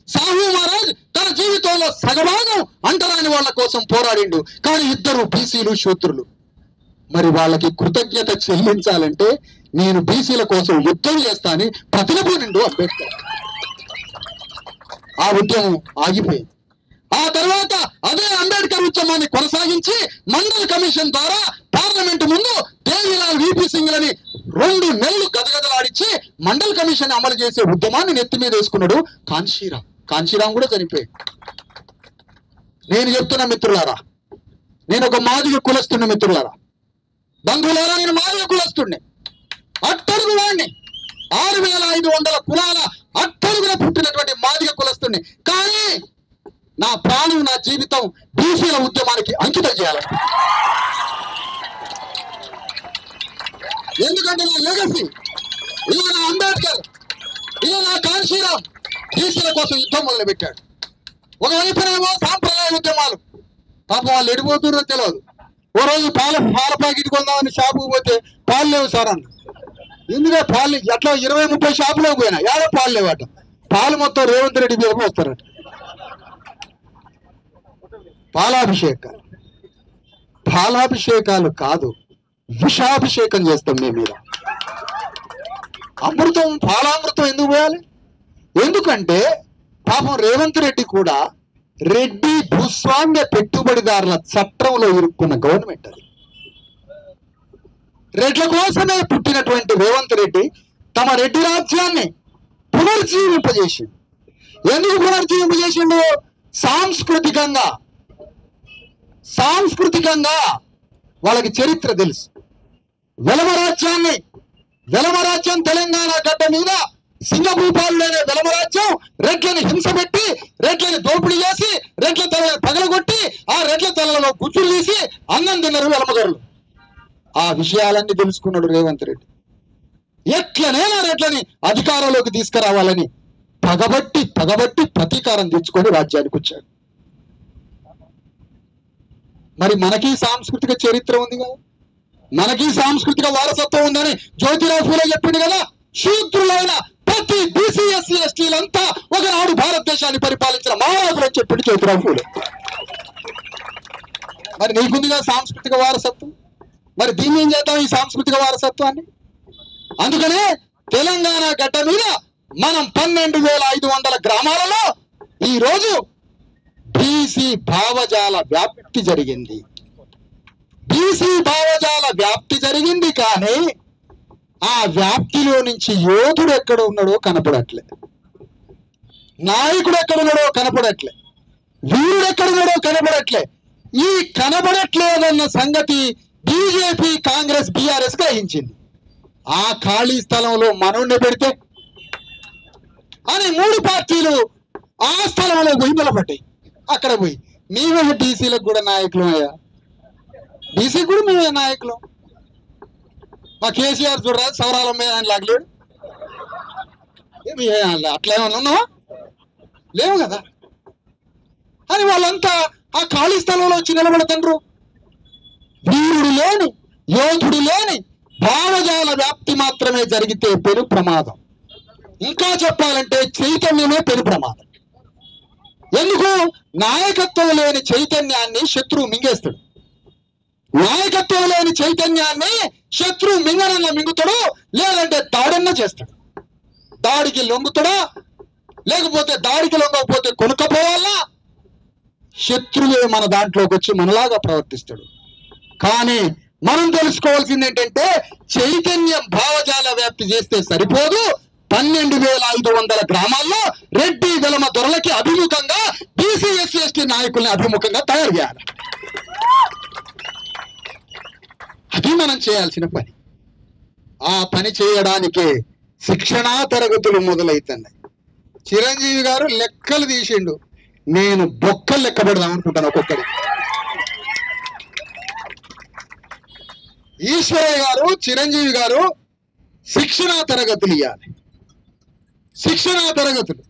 సాహు మహారాజ్ తన జీవితంలో సగభాగం అంటరాని వాళ్ళ కోసం పోరాడిండు. కానీ ఇద్దరు బీసీలు శూద్రులు. మరి వాళ్ళకి కృతజ్ఞత చెల్లించాలంటే నేను బీసీల కోసం యుద్ధం చేస్తా అని ప్రతినబూనిండు అంబేద్కర్. ఆ ఉద్యమం ఆగిపోయింది. ఆ తర్వాత అదే అంబేద్కర్ ఉద్యమాన్ని కొనసాగించి మండల్ కమిషన్ ద్వారా పార్లమెంట్ ముందు దేవిలాల్ వీపీ సింగ్లని 2 నెలలు గదగదలాడించి మండల్ కమిషన్ అమలు చేసే ఉద్యమాన్ని నెత్తి మీద వేసుకున్నాడు కాంశీరాం కూడా చనిపోయాడు. నేను చెప్తున్నా మిత్రులారా, నేను ఒక మాదిగ కులస్తున్న మిత్రులారా, బంధువులారా, నేను మాదిగ కులస్తుడిని, అట్టడుగు వాడిని, 6500 కులాల అట్టడుగున పుట్టినటువంటి మాదిగ కులస్తుడిని. కానీ నా ప్రాణం, నా జీవితం బీసీల ఉద్యమానికి అంకితం చేయాలి. ఎందుకంటే నా లెగసీ, ఇలా నా అంబేద్కర్, ఇలా నా కాంశీరాం బీసీల కోసం యుద్ధం మొదలుపెట్టాడు. ఒకవైపునేమో సాంప్రదాయ ఉద్యమాలు, పాపం వాళ్ళు ఎడిపోతున్నా తెలియదు. ఓ రోజు పాల ప్యాకెట్ కొందామని షాపుకు పోతే పాలు లేవు సార్ అన్న. ఎందుకంటే పాలు ఎట్లా 20-30 షాపులోకి పోయినా ఏదో పాలు లేవట. పాలు మొత్తం రేవంత్ రెడ్డి మీద వస్తారట. పాలాభిషేకాలు కాదు, విషాభిషేకం చేస్తాం మీ మీద. పాలామృతం ఎందుకు పోయాలి? ఎందుకంటే పాపం రేవంత్ రెడ్డి కూడా రెడ్డి భూస్వామ్య పెట్టుబడిదారుల చట్టంలో ఇరుక్కున్న గవర్నమెంట్ అది. రెడ్ల కోసమే పుట్టినటువంటి రేవంత్ రెడ్డి తమ రెడ్డి రాజ్యాన్ని పునర్జీవింపజేసిండు. ఎందుకు పునర్జీవింపజేసిండు? సాంస్కృతికంగా వాళ్ళకి చరిత్ర తెలుసు. వెలమరాజ్యం తెలంగాణ గడ్డ మీద సింగభూపాలులోనే వెలమరాజ్యం రెడ్లని హింసపెట్టి, రెడ్లని దోపిడీ చేసి, రెడ్ల తలని పగలగొట్టి, ఆ రెడ్ల తలలో గుచ్చులు తీసి అన్నం తిన్నారు వెలమగరులు. ఆ విషయాలన్నీ తెలుసుకున్నాడు రేవంత్ రెడ్డి. ఎట్లనైనా రెడ్లని అధికారంలోకి తీసుకురావాలని పగబట్టి ప్రతీకారం తెచ్చుకొని రాజ్యానికి వచ్చాడు. మరి మనకి సాంస్కృతిక చరిత్ర ఉంది కదా, మనకి సాంస్కృతిక వారసత్వం ఉందని జ్యోతిరావు ఫూలే చెప్పిండు కదా. శూద్రులైన ప్రతి బీసీ ఎస్సీ ఎస్టీలంతా ఒకనాడు భారతదేశాన్ని పరిపాలించిన మహారాజులు అని చెప్పిండు జ్యోతిరావు ఫూలే. మరి నీకుందిగా సాంస్కృతిక వారసత్వం, మరి దీన్ని ఏం చేద్దాం ఈ సాంస్కృతిక వారసత్వాన్ని? అందుకనే తెలంగాణ గడ్డ మీద మనం 12,500 గ్రామాలలో ఈరోజు బీసీ భావజాల వ్యాప్తి జరిగింది. కానీ ఆ వ్యాప్తిలో నుంచి యోధుడు ఎక్కడ ఉన్నాడో కనపడట్లే, నాయకుడు ఎక్కడున్నాడో కనపడట్లే, వీరుడు ఎక్కడున్నాడో కనపడట్లే. ఈ కనబడట్లేదన్న సంగతి బీజేపీ, కాంగ్రెస్, బీఆర్ఎస్ గ్రహించింది. ఆ ఖాళీ స్థలంలో మనోడిని పెడితే అని 3 పార్టీలు ఆ స్థలంలో పోయి నిలబడ్డాయి. అక్కడ పోయి మేమే బీసీలకు కూడా నాయకులు అయ్యా, బీసీ కూడా మేమే నాయకులు. మా కేసీఆర్ చూడరా సవరాల మీద ఆయన లాగలేడు. అట్లా ఏమన్నా ఉన్నావా? లేవు కదా. అని వాళ్ళంతా ఆ ఖాళీ స్థలంలో వచ్చి నిలబడతారు. వీరుడు లేని, యోధుడు లేని భావజాల వ్యాప్తి మాత్రమే జరిగితే పెను ప్రమాదం. ఇంకా చెప్పాలంటే చైతన్యమే పెను ప్రమాదం. ఎందుకు? నాయకత్వం లేని చైతన్యాన్ని శత్రువు మింగేస్తాడు. నాయకత్వం లేని చైతన్యాన్ని శత్రువు మింగనన్న మింగుతాడు, లేదంటే దాడన్న చేస్తాడు. దాడికి లొంగుతాడా, లేకపోతే దాడికి లొంగకపోతే కొనుక్కపోవాలా? శత్రువే మన దాంట్లోకి వచ్చి మనలాగా ప్రవర్తిస్తాడు. కానీ మనం తెలుసుకోవాల్సింది ఏంటంటే చైతన్యం భావజాల వ్యాప్తి చేస్తే సరిపోదు. 12,500 గ్రామాల్లో రెడ్డి వెలమ దొరలకి అభిముఖంగా బీసీ ఎస్సీ ఎస్టీ నాయకుల్ని అభిముఖంగా తయారు చేయాలి. అది మనం చేయాల్సిన పని. ఆ పని చేయడానికే శిక్షణా తరగతులు మొదలవుతున్నాయి. చిరంజీవి గారు లెక్కలు తీసిండు, నేను బొక్కలు లెక్క పెడదాం అనుకుంటాను ఒక్కొక్కరి. ఈశ్వరయ్య గారు, చిరంజీవి గారు శిక్షణా తరగతులు ఇవ్వాలి. శిక్షణా తరగతులు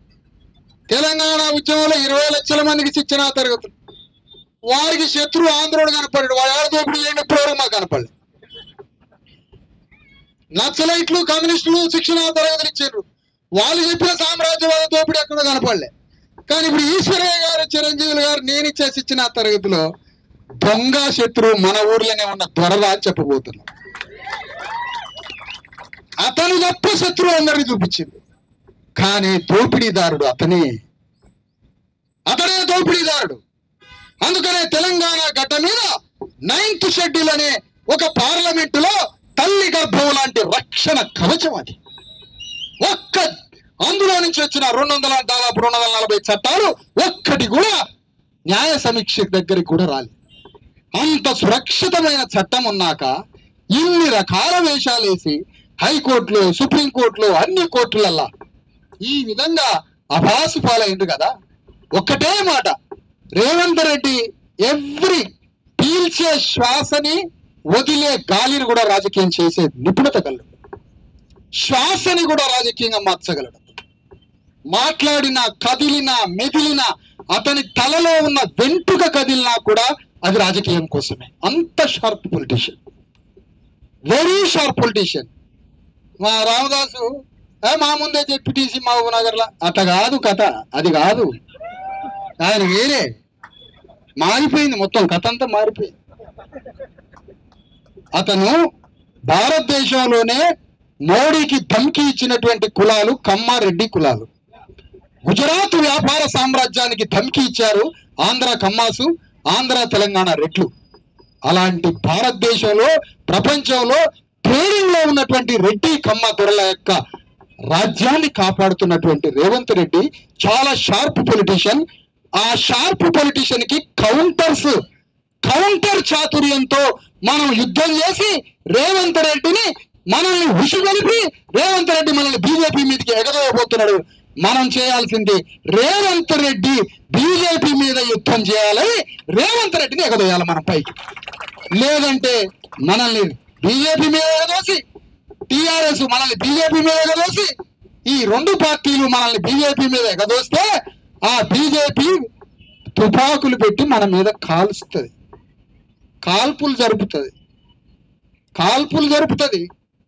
తెలంగాణ ఉద్యమంలో 20 లక్షల మందికి శిక్షణా తరగతులు. వారికి శత్రువు ఆంధ్రుడు కనపడాడు. వాడు ఆడ దోపిడీ చేయండి ఎప్పుడో మాకు కనపడలేదు. నక్సలైట్లు కమ్యూనిస్టులు శిక్షణా తరగతులు ఇచ్చారు. వాళ్ళు చెప్పిన సామ్రాజ్యవాద దోపిడీ ఎక్కడో కనపడలే. కానీ ఇప్పుడు ఈశ్వరయ్య గారు, చిరంజీవులు గారు నేను ఇచ్చే శిక్షణా తరగతిలో దొంగ శత్రువు మన ఊర్లోనే ఉన్న దొరలా అని చెప్పబోతున్నాం. అతను తప్ప శత్రువు అందరినీ చూపించింది. కానీ దోపిడీదారుడు అతనే దోపిడీదారుడు. అందుకనే తెలంగాణ గడ్డ మీద 9th షెడ్యూల్ అనే ఒక పార్లమెంటులో తల్లి గర్భం లాంటి రక్షణ కవచం అది. అందులో నుంచి వచ్చిన దాదాపు 240 చట్టాలు ఒక్కటి కూడా న్యాయ సమీక్ష దగ్గరికి కూడా రాలేదు. అంత సురక్షితమైన చట్టం ఉన్నాక ఇన్ని రకాల వేషాలు వేసి హైకోర్టులో, సుప్రీంకోర్టులో, అన్ని కోర్టులల్లా ఈ విధంగా అభాసు పాలైంది కదా. ఒక్కటే మాట, రేవంత్ రెడ్డి ఎవ్రీ పీల్చే శ్వాసని వదిలే గాలిని కూడా రాజకీయం చేసే నిపుణత కలడు. శ్వాసని కూడా రాజకీయంగా మార్చగలడు. మాట్లాడినా, కదిలినా, మెదిలినా, అతని తలలో ఉన్న వెంట్రుక కదిలినా కూడా అది రాజకీయం కోసమే. అంత sharp politician, very sharp politician. మా రామదాసు మా ముందే జెడ్పీటీసీ మహబూబ్ నగర్లో అట్లా కాదు కథ, అది కాదు. ఆయన వేరే మారిపోయింది, మొత్తం కథ అంతా మారిపోయింది. అతను భారతదేశంలోనే మోడీకి ధమ్కి ఇచ్చినటువంటి కులాలు కమ్మారెడ్డి కులాలు. గుజరాత్ వ్యాపార సామ్రాజ్యానికి ధమ్కి ఇచ్చారు ఆంధ్ర కమ్మాసు, ఆంధ్ర తెలంగాణ రెడ్లు. అలాంటి భారతదేశంలో, ప్రపంచంలో ట్రేడింగ్ లో ఉన్నటువంటి రెడ్డి కమ్మ దొరల యొక్క రాజ్యాన్ని కాపాడుతున్నటువంటి రేవంత్ రెడ్డి చాలా షార్ప్ పొలిటీషియన్. ఆ షార్ప్ పొలిటీషియన్ కి కౌంటర్ చాతుర్యంతో మనం యుద్ధం చేసి రేవంత్ రెడ్డిని మనల్ని ఉసుగొలిపి రేవంత్ రెడ్డి మనల్ని బీజేపీ మీదకి ఎగదోయబోతున్నాడు. మనం చేయాల్సింది రేవంత్ రెడ్డి బీజేపీ మీద యుద్ధం చేయాలని రేవంత్ రెడ్డిని ఎగదోయాలి మనం పైకి. లేదంటే మనల్ని బీజేపీ మీద ఎగదోసి, టీఆర్ఎస్ మనల్ని బీజేపీ మీద ఎగదోసి, ఈ 2 పార్టీలు మనల్ని బీజేపీ మీద ఎగదోస్తే ఆ బీజేపీ తుపాకులు పెట్టి మన మీద కాల్స్తుంది, కాల్పులు జరుపుతుంది.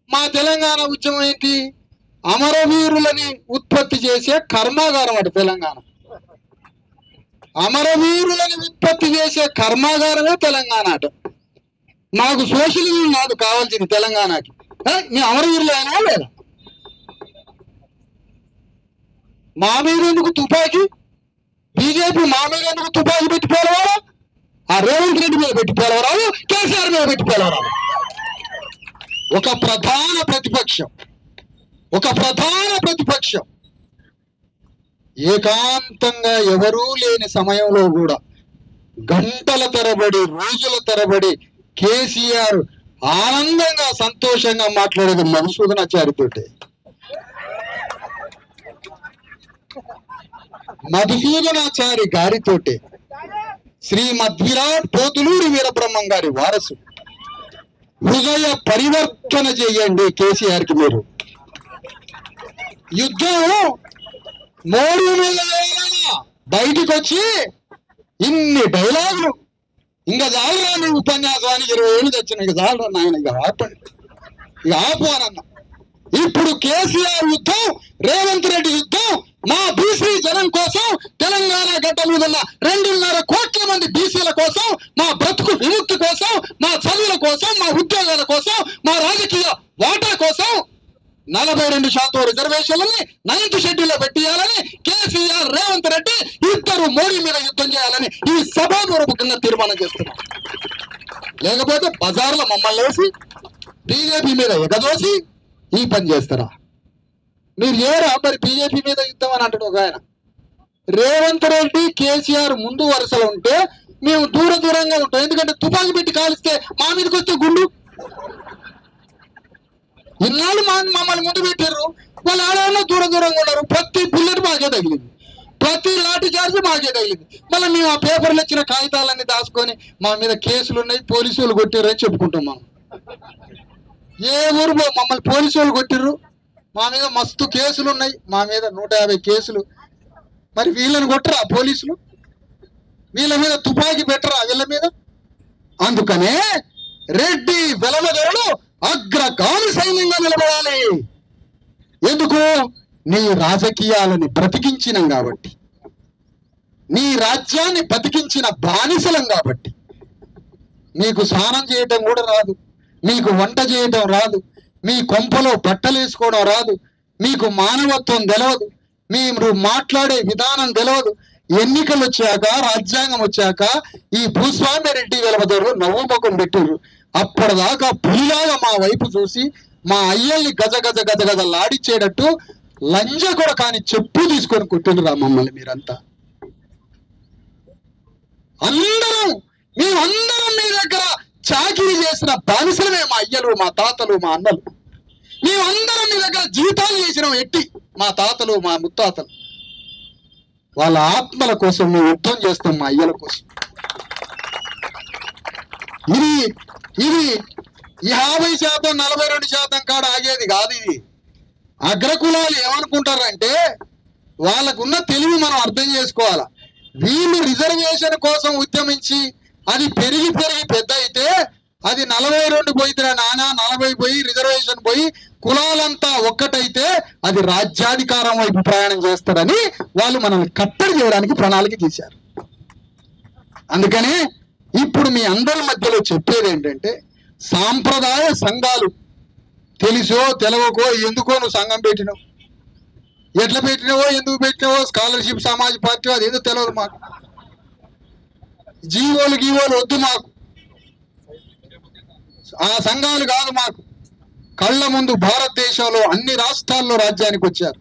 మా తెలంగాణ ఉద్యమం ఏంటి? అమరవీరులని ఉత్పత్తి చేసే కర్మాగారం అటు తెలంగాణ. అమరవీరులని ఉత్పత్తి చేసే కర్మాగారమే తెలంగాణ అట. మాకు సోషలిజం కాదు కావాల్సింది తెలంగాణకి. మీ అమరవీరులు అయినా లేదా? మా మీద ఎందుకు తుపాకీ? బీజేపీ మా మీద ఎందుకు తుపాకీ పెట్టి పోలవారా? ఆ రేవంత్ రెడ్డి మీద పెట్టి పోలవరాదు, కేసీఆర్ మీద పెట్టి పోలవరాదు. ఒక ప్రధాన ప్రతిపక్షం ఏకాంతంగా ఎవరూ లేని సమయంలో కూడా గంటల తరబడి, రోజుల తరబడి కేసీఆర్ ఆనందంగా, సంతోషంగా మాట్లాడేది మధుసూదనాచారితోటే. మధుసూదనాచారి గారితోటే. శ్రీమద్విరాట్ పోతులూరి వీరబ్రహ్మం గారి వారసు. హృదయ పరివర్తన చేయండి కేసీఆర్ కి మీరు. యుద్ధం మోడీ మీద బయటికి వచ్చి ఇన్ని డైలాగులు, ఇంకా చాలురా నీ ఉపన్యాసానికి 20 ఏళ్ళు తెచ్చిన, ఇక చాలురా నాయన, ఇక ఆపండి, ఇక ఆపు అని అన్నా. ఇప్పుడు కేసీఆర్ యుద్ధం, రేవంత్ రెడ్డి యుద్ధం మా బీసీ జనం కోసం, తెలంగాణ గడ్డ మీద ఉన్న 2.5 కోట్ల మంది బీసీల కోసం, మా బ్రతుకు విముక్తి కోసం, మా చదువుల కోసం, మా ఉద్యోగాల కోసం, మా రాజకీయ వాటా కోసం 42% రిజర్వేషన్లని 9th షెడ్యూల్లో పెట్టియాలని కేసీఆర్, రేవంత్ రెడ్డి ఇద్దరు మోడీ మీద యుద్ధం చేయాలని ఈ సభాపూర్వకంగా తీర్మానం చేస్తున్నారు. లేకపోతే బజార్లో మమ్మల్ని వేసి బీజేపీ మీద ఎగదోసి ఈ పని చేస్తారా? మీరు ఏరా మరి బీజేపీ మీద యుద్ధం అని అంటాడు ఒక ఆయన. రేవంత్ రెడ్డి, కేసీఆర్ ముందు వరుసలో ఉంటే మేము దూరంగా ఉంటాం. ఎందుకంటే తుపాకీ పెట్టి కాలిస్తే మా మీదకి వస్తే గుండు. ఇన్నాళ్ళు మమ్మల్ని ముందు పెట్టారు, వాళ్ళు ఆడవాళ్ళు దూరంగా ఉన్నారు. ప్రతి బుల్లెట్ మాకే తగిలింది, ప్రతి లాఠీ చార్జ్ మాకే తగిలింది. మళ్ళీ మేము ఆ పేపర్లు ఇచ్చిన కాగితాలన్నీ దాచుకొని మా మీద కేసులు ఉన్నాయి, పోలీసులు కొట్టారని చెప్పుకుంటాం. మనం ఏ ఊరు మమ్మల్ని పోలీసు వాళ్ళు కొట్టిర్రు, మా మీద మస్తు కేసులు ఉన్నాయి, మా మీద 150 కేసులు. మరి వీళ్ళని కొట్టరా పోలీసులు? వీళ్ళ మీద తుపాకీ పెట్టరా వీళ్ళ మీద? అందుకనే రెడ్డి వెలమదొరలు అగ్రగామి సైన్యంగా నిలబడాలి. ఎందుకు? నీ రాజకీయాలని బ్రతికించినం కాబట్టి, నీ రాజ్యాన్ని బతికించిన బానిసలం కాబట్టి. మీకు స్నానం చేయటం కూడా రాదు, మీకు వంట చేయటం రాదు, మీ కొంపలో బట్టలు వేసుకోవడం రాదు, మీకు మానవత్వం తెలియదు, మీరు మాట్లాడే విధానం తెలియదు. ఎన్నికలు వచ్చాక, రాజ్యాంగం వచ్చాక ఈ భూస్వామ్య రెడ్డి వెలమదొరలు నవ్వు ముఖం పెట్టిర్రు. అప్పటిదాకా పులిలాగా మా వైపు చూసి మా అయ్యల్ని గజ గజ గజ గజ లాడిచ్చేటట్టు లంజ కూడా కానీ చెప్పు తీసుకొని కొట్టిండ్రా మమ్మల్ని మీరంతా. మేమందరం మీ దగ్గర చాకిరీ చేసిన బానిసలమే మా అయ్యలు, మా తాతలు, మా అన్నలు. మేమందరం మీ దగ్గర జీవితాలు చేసినాం ఎట్టి, మా తాతలు, మా ముత్తాతలు. వాళ్ళ ఆత్మల కోసం మేము యుద్ధం చేస్తాం, మా అయ్యల కోసం. ఇది 50% 42% కాడ ఆగేది కాదు. ఇది అగ్రకులాలు ఏమనుకుంటారంటే, వాళ్ళకున్న తెలివి మనం అర్థం చేసుకోవాలా. వీళ్ళు రిజర్వేషన్ కోసం ఉద్యమించి అది పెరిగి పెద్ద అయితే, అది 42 పోయితే నానా 40 పోయి రిజర్వేషన్ పోయి కులాలంతా ఒక్కటైతే అది రాజ్యాధికారం వైపు ప్రయాణం చేస్తారని వాళ్ళు మనల్ని కట్టడి చేయడానికి ప్రణాళిక గీశారు. అందుకనే ఇప్పుడు మీ అందరి మధ్యలో చెప్పేది ఏంటంటే, సాంప్రదాయ సంఘాలు తెలుసో తెలవకో ఎందుకో నువ్వు సంఘం పెట్టినావు, ఎట్లా పెట్టినావో ఎందుకు పెట్టినావో, స్కాలర్షిప్ సమాజ్ పార్టీ అదేదో తెలియదు మాకు. జీవోలు గీవోలు వద్దు మాకు, ఆ సంఘాలు కాదు మాకు. కళ్ళ ముందు భారతదేశంలో అన్ని రాష్ట్రాల్లో రాజ్యానికి వచ్చారు.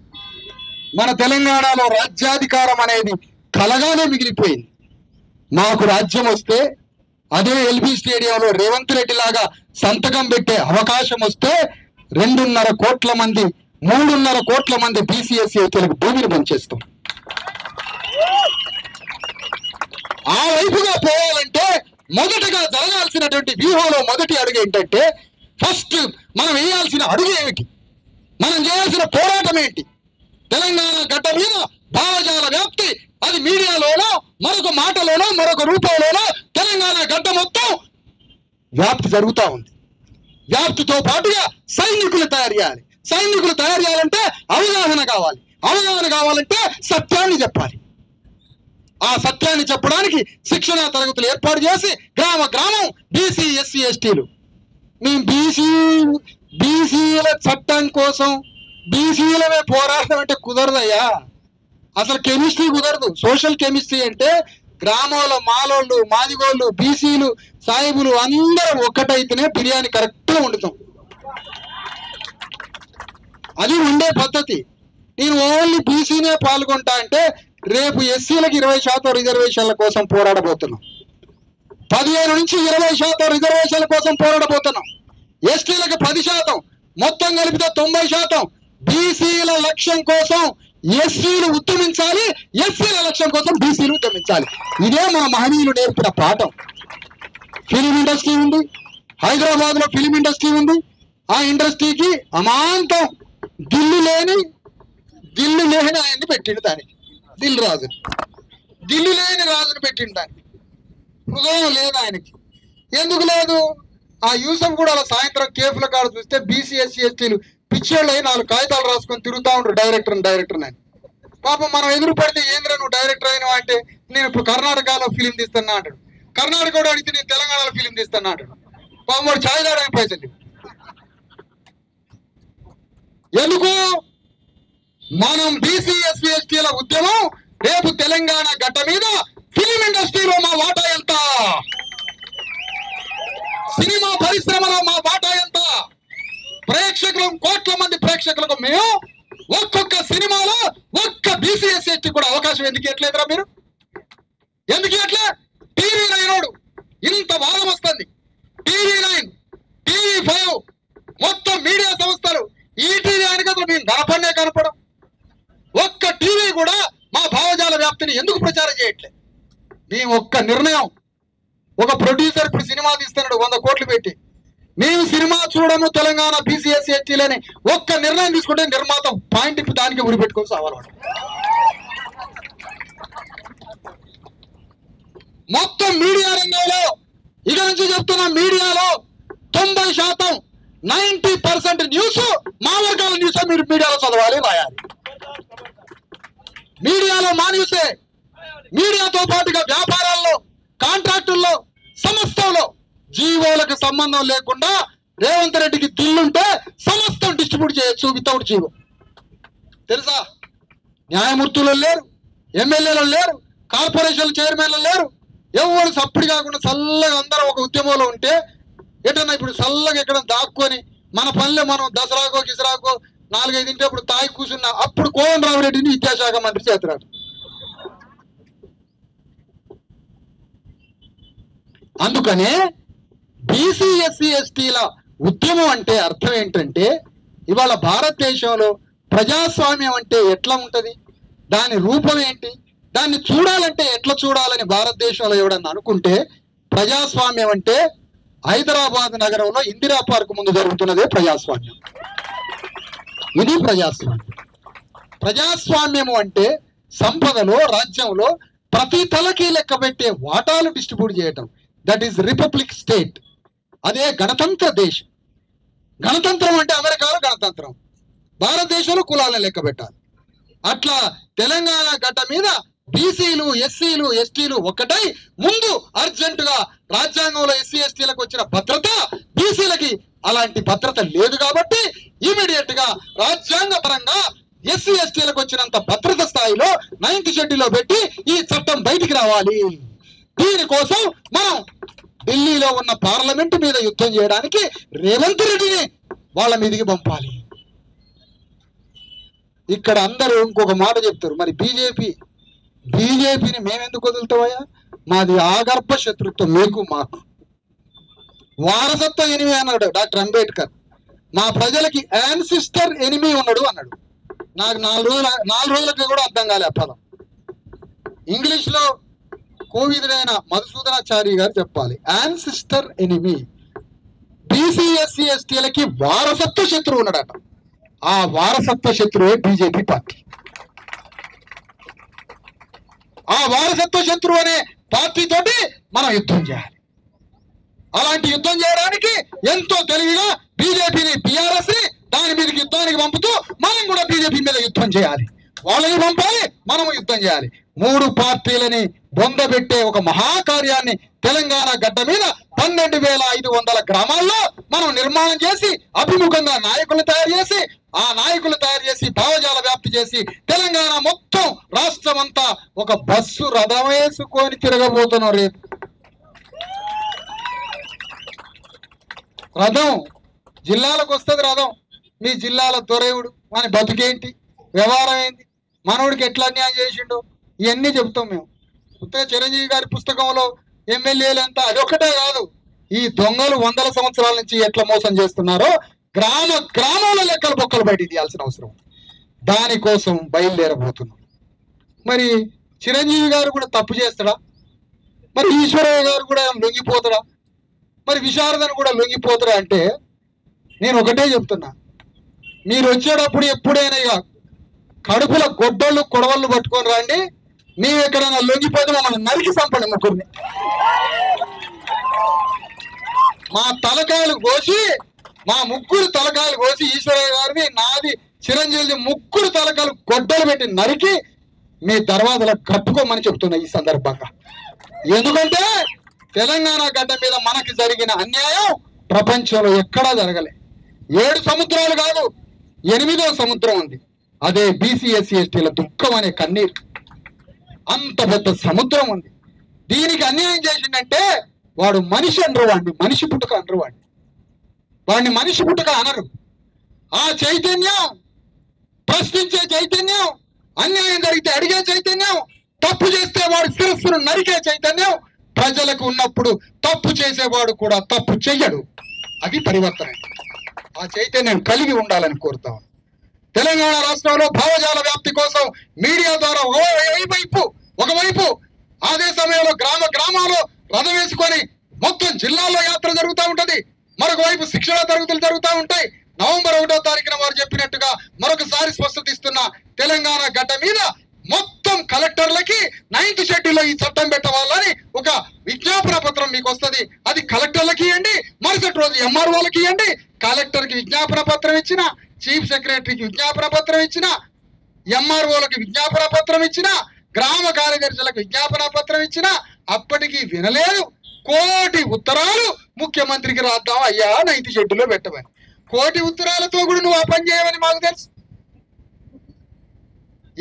మన తెలంగాణలో రాజ్యాధికారం అనేది కలగానే మిగిలిపోయింది. మాకు రాజ్యం వస్తే అదే ఎల్బీ స్టేడియంలో రేవంత్ రెడ్డి లాగా సంతకం పెట్టే అవకాశం వస్తే 2.5 కోట్ల మంది 3.5 కోట్ల మంది బీసీఎస్సీ తెలుగు భూమిని పనిచేస్తాం. ఆ వైపుగా పోవాలంటే మొదటగా జరగాల్సినటువంటి వ్యూహంలో మొదటి అడుగు ఏంటంటే, ఫస్ట్ మనం వేయాల్సిన అడుగు ఏమిటి, మనం చేయాల్సిన పోరాటం ఏంటి? తెలంగాణ గడ్డ మీద భావజాల వ్యాప్తి, అది మీడియాలోనో మరొక మాటలోనో మరొక రూపంలోనో తెలంగాణ గడ్డ మొత్తం వ్యాప్తి జరుగుతూ ఉంది. వ్యాప్తితో పాటుగా సైనికులు తయారు చేయాలి. సైనికులు తయారు చేయాలంటే అవగాహన కావాలి. అవగాహన కావాలంటే సత్యాన్ని చెప్పాలి. ఆ సత్యాన్ని చెప్పడానికి శిక్షణా తరగతులు ఏర్పాటు చేసి గ్రామం బీసీ ఎస్సీ ఎస్టీలు, మేము బీసీల చట్టం కోసం బీసీలమే పోరాటం అంటే కుదరదయ్యా. అసలు కెమిస్ట్రీ కుదరదు. సోషల్ కెమిస్ట్రీ అంటే గ్రామంలో మాలోళ్ళు, మాదిగోళ్ళు, బీసీలు, సాయిబులు అందరం ఒక్కటైతేనే బిర్యానీ కరెక్ట్గా వండుతాం. అది ఉండే పద్ధతి. నేను ఓన్లీ బీసీనే పాల్గొంటా అంటే రేపు ఎస్సీలకు 20% రిజర్వేషన్ల కోసం పోరాడబోతున్నాం. 15 నుంచి 20% రిజర్వేషన్ల కోసం పోరాడబోతున్నాం. ఎస్టీలకు 10%, మొత్తం కలిపితే 90%. బీసీల లక్ష్యం కోసం ఎస్సీలు ఉద్యమించాలి, ఎస్సీల లక్ష్యం కోసం బీసీలు ఉద్యమించాలి. ఇదే మన మహనీయులు నేర్పిన పాఠం. ఫిలిం ఇండస్ట్రీ ఉంది, హైదరాబాద్లో ఫిలిం ఇండస్ట్రీ ఉంది. ఆ ఇండస్ట్రీకి అమాంతం దిల్లు లేని ఆయన్ని పెట్టిండు. దానికి దిల్ లేని రాజుని పెట్టిండు. దానికి హృదయం లేదు ఆయనకి. ఎందుకు లేదు? ఆ యూసఫ్ కూడా అలా సాయంత్రం కేఫ్ల కాడ చూస్తే బీసీ ఎస్సీ ఎస్టీలు పిచ్చోళ్ళు అయి 4 కాగితాలు రాసుకొని తిరుగుతూ ఉంటారు డైరెక్టర్ అని. పాపం మనం ఎదురు పడితే ఏంద్రా నువ్వు డైరెక్టర్ అయినా అంటే, నేను ఇప్పుడు కర్ణాటకలో ఫిలిం తీస్తున్నా అంటాడు. కర్ణాటక కూడా అడిగితే నేను తెలంగాణలో ఫిలిం తీస్తున్నా అంటాడు. పాపం వాడు ఛాయ్ తాగడానికి పైసలు. ఎందుకు? మనం బీసీ ఎస్సీ ఎస్టీల ఉద్యమం రేపు తెలంగాణ గడ్డ మీద ఫిలిం ఇండస్ట్రీలో మా వాటా ఎంత, సినిమా పరిశ్రమలో మా వాటా ఎంత, కోట్ల మంది ప్రేక్షకులకు మేము ఒక్కొక్క సినిమాలో ఒక్క బీసీ ఎస్సీ ఎస్టీ కూడా అవకాశం ఎందుకు ఇవ్వట్లేదురా మీరు? ఎందుకు ఇవ్వట్లే? టీవీ 9 ఇంత వాదం వస్తుంది. టీవీ 9, టీవీ 5 మొత్తం మీడియా సంస్థలు ఈటీవీ అనగదులు మేము కనపడం. ఒక్క టీవీ కూడా మా భావజాల వ్యాప్తిని ఎందుకు ప్రచారం చేయట్లే? మేము ఒక్క నిర్ణయం, ఒక ప్రొడ్యూసర్ ఇప్పుడు సినిమా తీస్తున్నాడు 100 కోట్లు పెట్టి, మేము సినిమా చూడము తెలంగాణ బీసీ ఎస్సీ ఎస్టీలని ఒక్క నిర్ణయం తీసుకుంటే నిర్మాత పాయింట్ ఇప్పుడు దానికి ఉరి పెట్టుకొని సావాలి. మొత్తం మీడియా రంగంలో ఇక నుంచి చెప్తున్నా, మీడియాలో 90% 90% న్యూస్ మా వర్గాల న్యూస్ మీరు మీడియాలో చదవాలి, రాయాలి. మీడియాలో మా న్యూసే. మీడియాతో పాటుగా వ్యాపారాల్లో, కాంట్రాక్టుల్లో, సమస్తంలో జీవోలకు సంబంధం లేకుండా రేవంత్ రెడ్డికి దిల్లుంటే సమస్తం డిస్ట్రిబ్యూట్ చేయొచ్చు వితౌట్ జీవో. తెలుసా? న్యాయమూర్తులు లేరు, ఎమ్మెల్యేలు లేరు, కార్పొరేషన్ చైర్మన్లు లేరు. ఎవరు సప్పుడు కాకుండా చల్లగా అందరూ ఒక ఉద్యమంలో ఉంటే ఎటన్నా ఇప్పుడు చల్లగా ఎక్కడ దాక్కొని మన పనిలో మనం దసరాకో గిసరాకో 4-5 ఇంటప్పుడు తాయి కూర్చున్నా అప్పుడు కోదండరామ్ రెడ్డిని విద్యాశాఖ మంత్రి చేస్తున్నాడు. అందుకనే బీసీ ఎస్సీ ఎస్టీల ఉద్యమం అంటే అర్థం ఏంటంటే, ఇవాళ భారతదేశంలో ప్రజాస్వామ్యం అంటే ఎట్లా ఉంటది, దాని రూపం ఏంటి, దాన్ని చూడాలంటే ఎట్లా చూడాలని భారతదేశంలో ఎవడన్నా అనుకుంటే, ప్రజాస్వామ్యం అంటే హైదరాబాద్ నగరంలో ఇందిరా పార్క్ ముందు జరుగుతున్నదే ప్రజాస్వామ్యం. ఇది ప్రజాస్వామ్యం. ప్రజాస్వామ్యము అంటే సంపదలో, రాజ్యంలో ప్రతి తలకి లెక్క పెట్టే వాటాలు డిస్ట్రిబ్యూట్ చేయటం. That is republic state. అదే గణతంత్ర దేశం. గణతంత్రం అంటే అమెరికాలో గణతంత్రం, భారతదేశంలో కులాలను లెక్క పెట్టాలి. అట్లా తెలంగాణ గడ్డ మీద బీసీలు, ఎస్సీలు, ఎస్టీలు ఒక్కటై ముందు అర్జెంటుగా రాజ్యాంగంలో ఎస్సీ ఎస్టీలకు వచ్చిన భద్రత బీసీలకి అలాంటి భద్రత లేదు కాబట్టి ఇమీడియట్ గా రాజ్యాంగ పరంగా ఎస్సీ ఎస్టీలకు వచ్చినంత భద్రత స్థాయిలో 9th షెడ్యూల్లో పెట్టి ఈ చట్టం బయటికి రావాలి. దీనికోసం మనం ఢిల్లీలో ఉన్న పార్లమెంట్ మీద యుద్ధం చేయడానికి రేవంత్ రెడ్డిని వాళ్ళ మీదకి పంపాలి. ఇక్కడ అందరూ ఇంకొక మాట చెప్తారు, మరి బీజేపీని మేమెందుకు వదులుతామయ్యా, మాది ఆగర్భ శత్రుత్వం మీకు మాకు, వారసత్వ ఎనిమి అన్నాడు డాక్టర్ అంబేద్కర్. మా ప్రజలకి యాన్సిస్టర్ ఎనిమి ఉన్నాడు అన్నాడు. నాకు 4 రోజులకి కూడా అర్థం కాలే ఆ పదం. ఇంగ్లీష్ లో కోవిదుడైన మధుసూదనాచారి గారు చెప్పాలి, యాన్సిస్టర్ ఎనిమి. బీసీ ఎస్సీ ఎస్టీలకి వారసత్వ శత్రువు ఉన్నాడట. ఆ వారసత్వ శత్రువే బీజేపీ పార్టీ. ఆ వారసత్వ శత్రువు అనే పార్టీ తోటి మనం యుద్ధం చేయాలి. అలాంటి యుద్ధం చేయడానికి ఎంతో తెలివిగా బీజేపీని, బీఆర్ఎస్ ని దాని మీదకి యుద్ధానికి పంపుతూ మనం కూడా బీజేపీ మీద యుద్ధం చేయాలి. వాళ్ళని పంపాలి, మనము యుద్ధం చేయాలి. 3 పార్టీలని బొందబెట్టే ఒక మహాకార్యాన్ని తెలంగాణ గడ్డ మీద 12,500 గ్రామాల్లో మనం నిర్మాణం చేసి అభిముఖంగా నాయకులు తయారు చేసి, ఆ నాయకులు తయారు చేసి భావజాల వ్యాప్తి చేసి తెలంగాణ మొత్తం రాష్ట్రం అంతా ఒక బస్సు రథం వేసుకొని తిరగబోతున్నాం. రేపు రథం జిల్లాలకు వస్తుంది. రథం మీ జిల్లాల దొరేవుడు మన బతుకేంటి, వ్యవహారం ఏంటి, మనవుడికి ఎట్లా అన్యాయం చేసిండో ఇవన్నీ చెప్తాం మేము. ఉత్తర చిరంజీవి గారి పుస్తకంలో ఎమ్మెల్యేలు అంతా అదొక్కటే కాదు, ఈ దొంగలు 100 సంవత్సరాల నుంచి ఎట్లా మోసం చేస్తున్నారో గ్రామాల లెక్కలు బొక్కలు బయటికి తీయాల్సిన అవసరం. దానికోసం బయలుదేరబోతున్నాం. మరి చిరంజీవి గారు కూడా తప్పు చేస్తాడా? మరి ఈశ్వరయ్య గారు కూడా లొంగిపోతాడా? మరి విశారదను కూడా లొంగిపోతాడా? అంటే నేను ఒకటే చెప్తున్నా, మీరు వచ్చేటప్పుడు ఎప్పుడైనా ఇక కడుపుల గొడ్డళ్ళు కొడవళ్ళు పట్టుకొని రండి. మేము ఎక్కడైనా లొంగిపోతే మమ్మల్ని నరికి చంపండి. ముగ్గురిని మా తలకాయలు కోసి, మా ముగ్గురు తలకాయలు కోసి, ఈశ్వరయ్య గారిని, నాది, చిరంజీవి ముగ్గురు తలకాయలు గొడ్డలు పెట్టి నరికి మీ దర్వాజలో కట్టుకోమని చెప్తున్నా ఈ సందర్భంగా. ఎందుకంటే తెలంగాణ గడ్డ మీద మనకి జరిగిన అన్యాయం ప్రపంచంలో ఎక్కడా జరగలే. 7 సముద్రాలు కాదు, 8వ సముద్రం ఉంది. అదే బీసీ ఎస్సీ ఎస్టీల దుఃఖం అనే కన్నీరు. అంత పెద్ద సముద్రం ఉంది. దీనికి అన్యాయం చేసిందంటే వాడు మనిషి అనరు, వాడిని మనిషి పుట్టుక అనరు, వాడిని మనిషి పుట్టుక అనరు. ఆ చైతన్యం, ప్రశ్నించే చైతన్యం, అన్యాయం జరిగితే అడిగే చైతన్యం, తప్పు చేస్తే వాడు శిరస్సును నరికే చైతన్యం ప్రజలకు ఉన్నప్పుడు తప్పు చేసేవాడు కూడా తప్పు చెయ్యడు. అది పరివర్తన. ఆ చైతన్యం కలిగి ఉండాలని కోరుతాం. తెలంగాణ రాష్ట్రంలో భావజాల వ్యాప్తి కోసం మీడియా ద్వారా ఒకవైపు అదే సమయంలో గ్రామాల్లో రథం వేసుకొని మొత్తం జిల్లాల్లో యాత్ర జరుగుతూ ఉంటది. మరొక వైపు శిక్షణ తరగతులు జరుగుతూ ఉంటాయి. నవంబర్ 1వ తారీఖున వారు చెప్పినట్టుగా మరొకసారి స్పష్టత ఇస్తున్న తెలంగాణ గడ్డ మీద మొత్తం కలెక్టర్లకి 9th షెడ్యూల్లో ఈ చట్టం పెట్టవాలని ఒక విజ్ఞాపన పత్రం మీకు వస్తుంది. అది కలెక్టర్లకి ఇవ్వండి, మరుసటి రోజు ఎంఆర్ఓలకి ఇవ్వండి. కలెక్టర్కి విజ్ఞాపన పత్రం ఇచ్చిన, చీఫ్ సెక్రటరీకి విజ్ఞాపన పత్రం ఇచ్చిన, ఎంఆర్ఓలకు విజ్ఞాపన పత్రం ఇచ్చిన, గ్రామ కార్యదర్శులకు విజ్ఞాపన పత్రం ఇచ్చిన, అప్పటికి వినలేదు. కోటి ఉత్తరాలు ముఖ్యమంత్రికి రాద్దాం అయ్యా 9th షెడ్యూల్లో పెట్టమని. కోటి ఉత్తరాలతో కూడా నువ్వు ఆ పని చేయమని మాకు తెలుసు.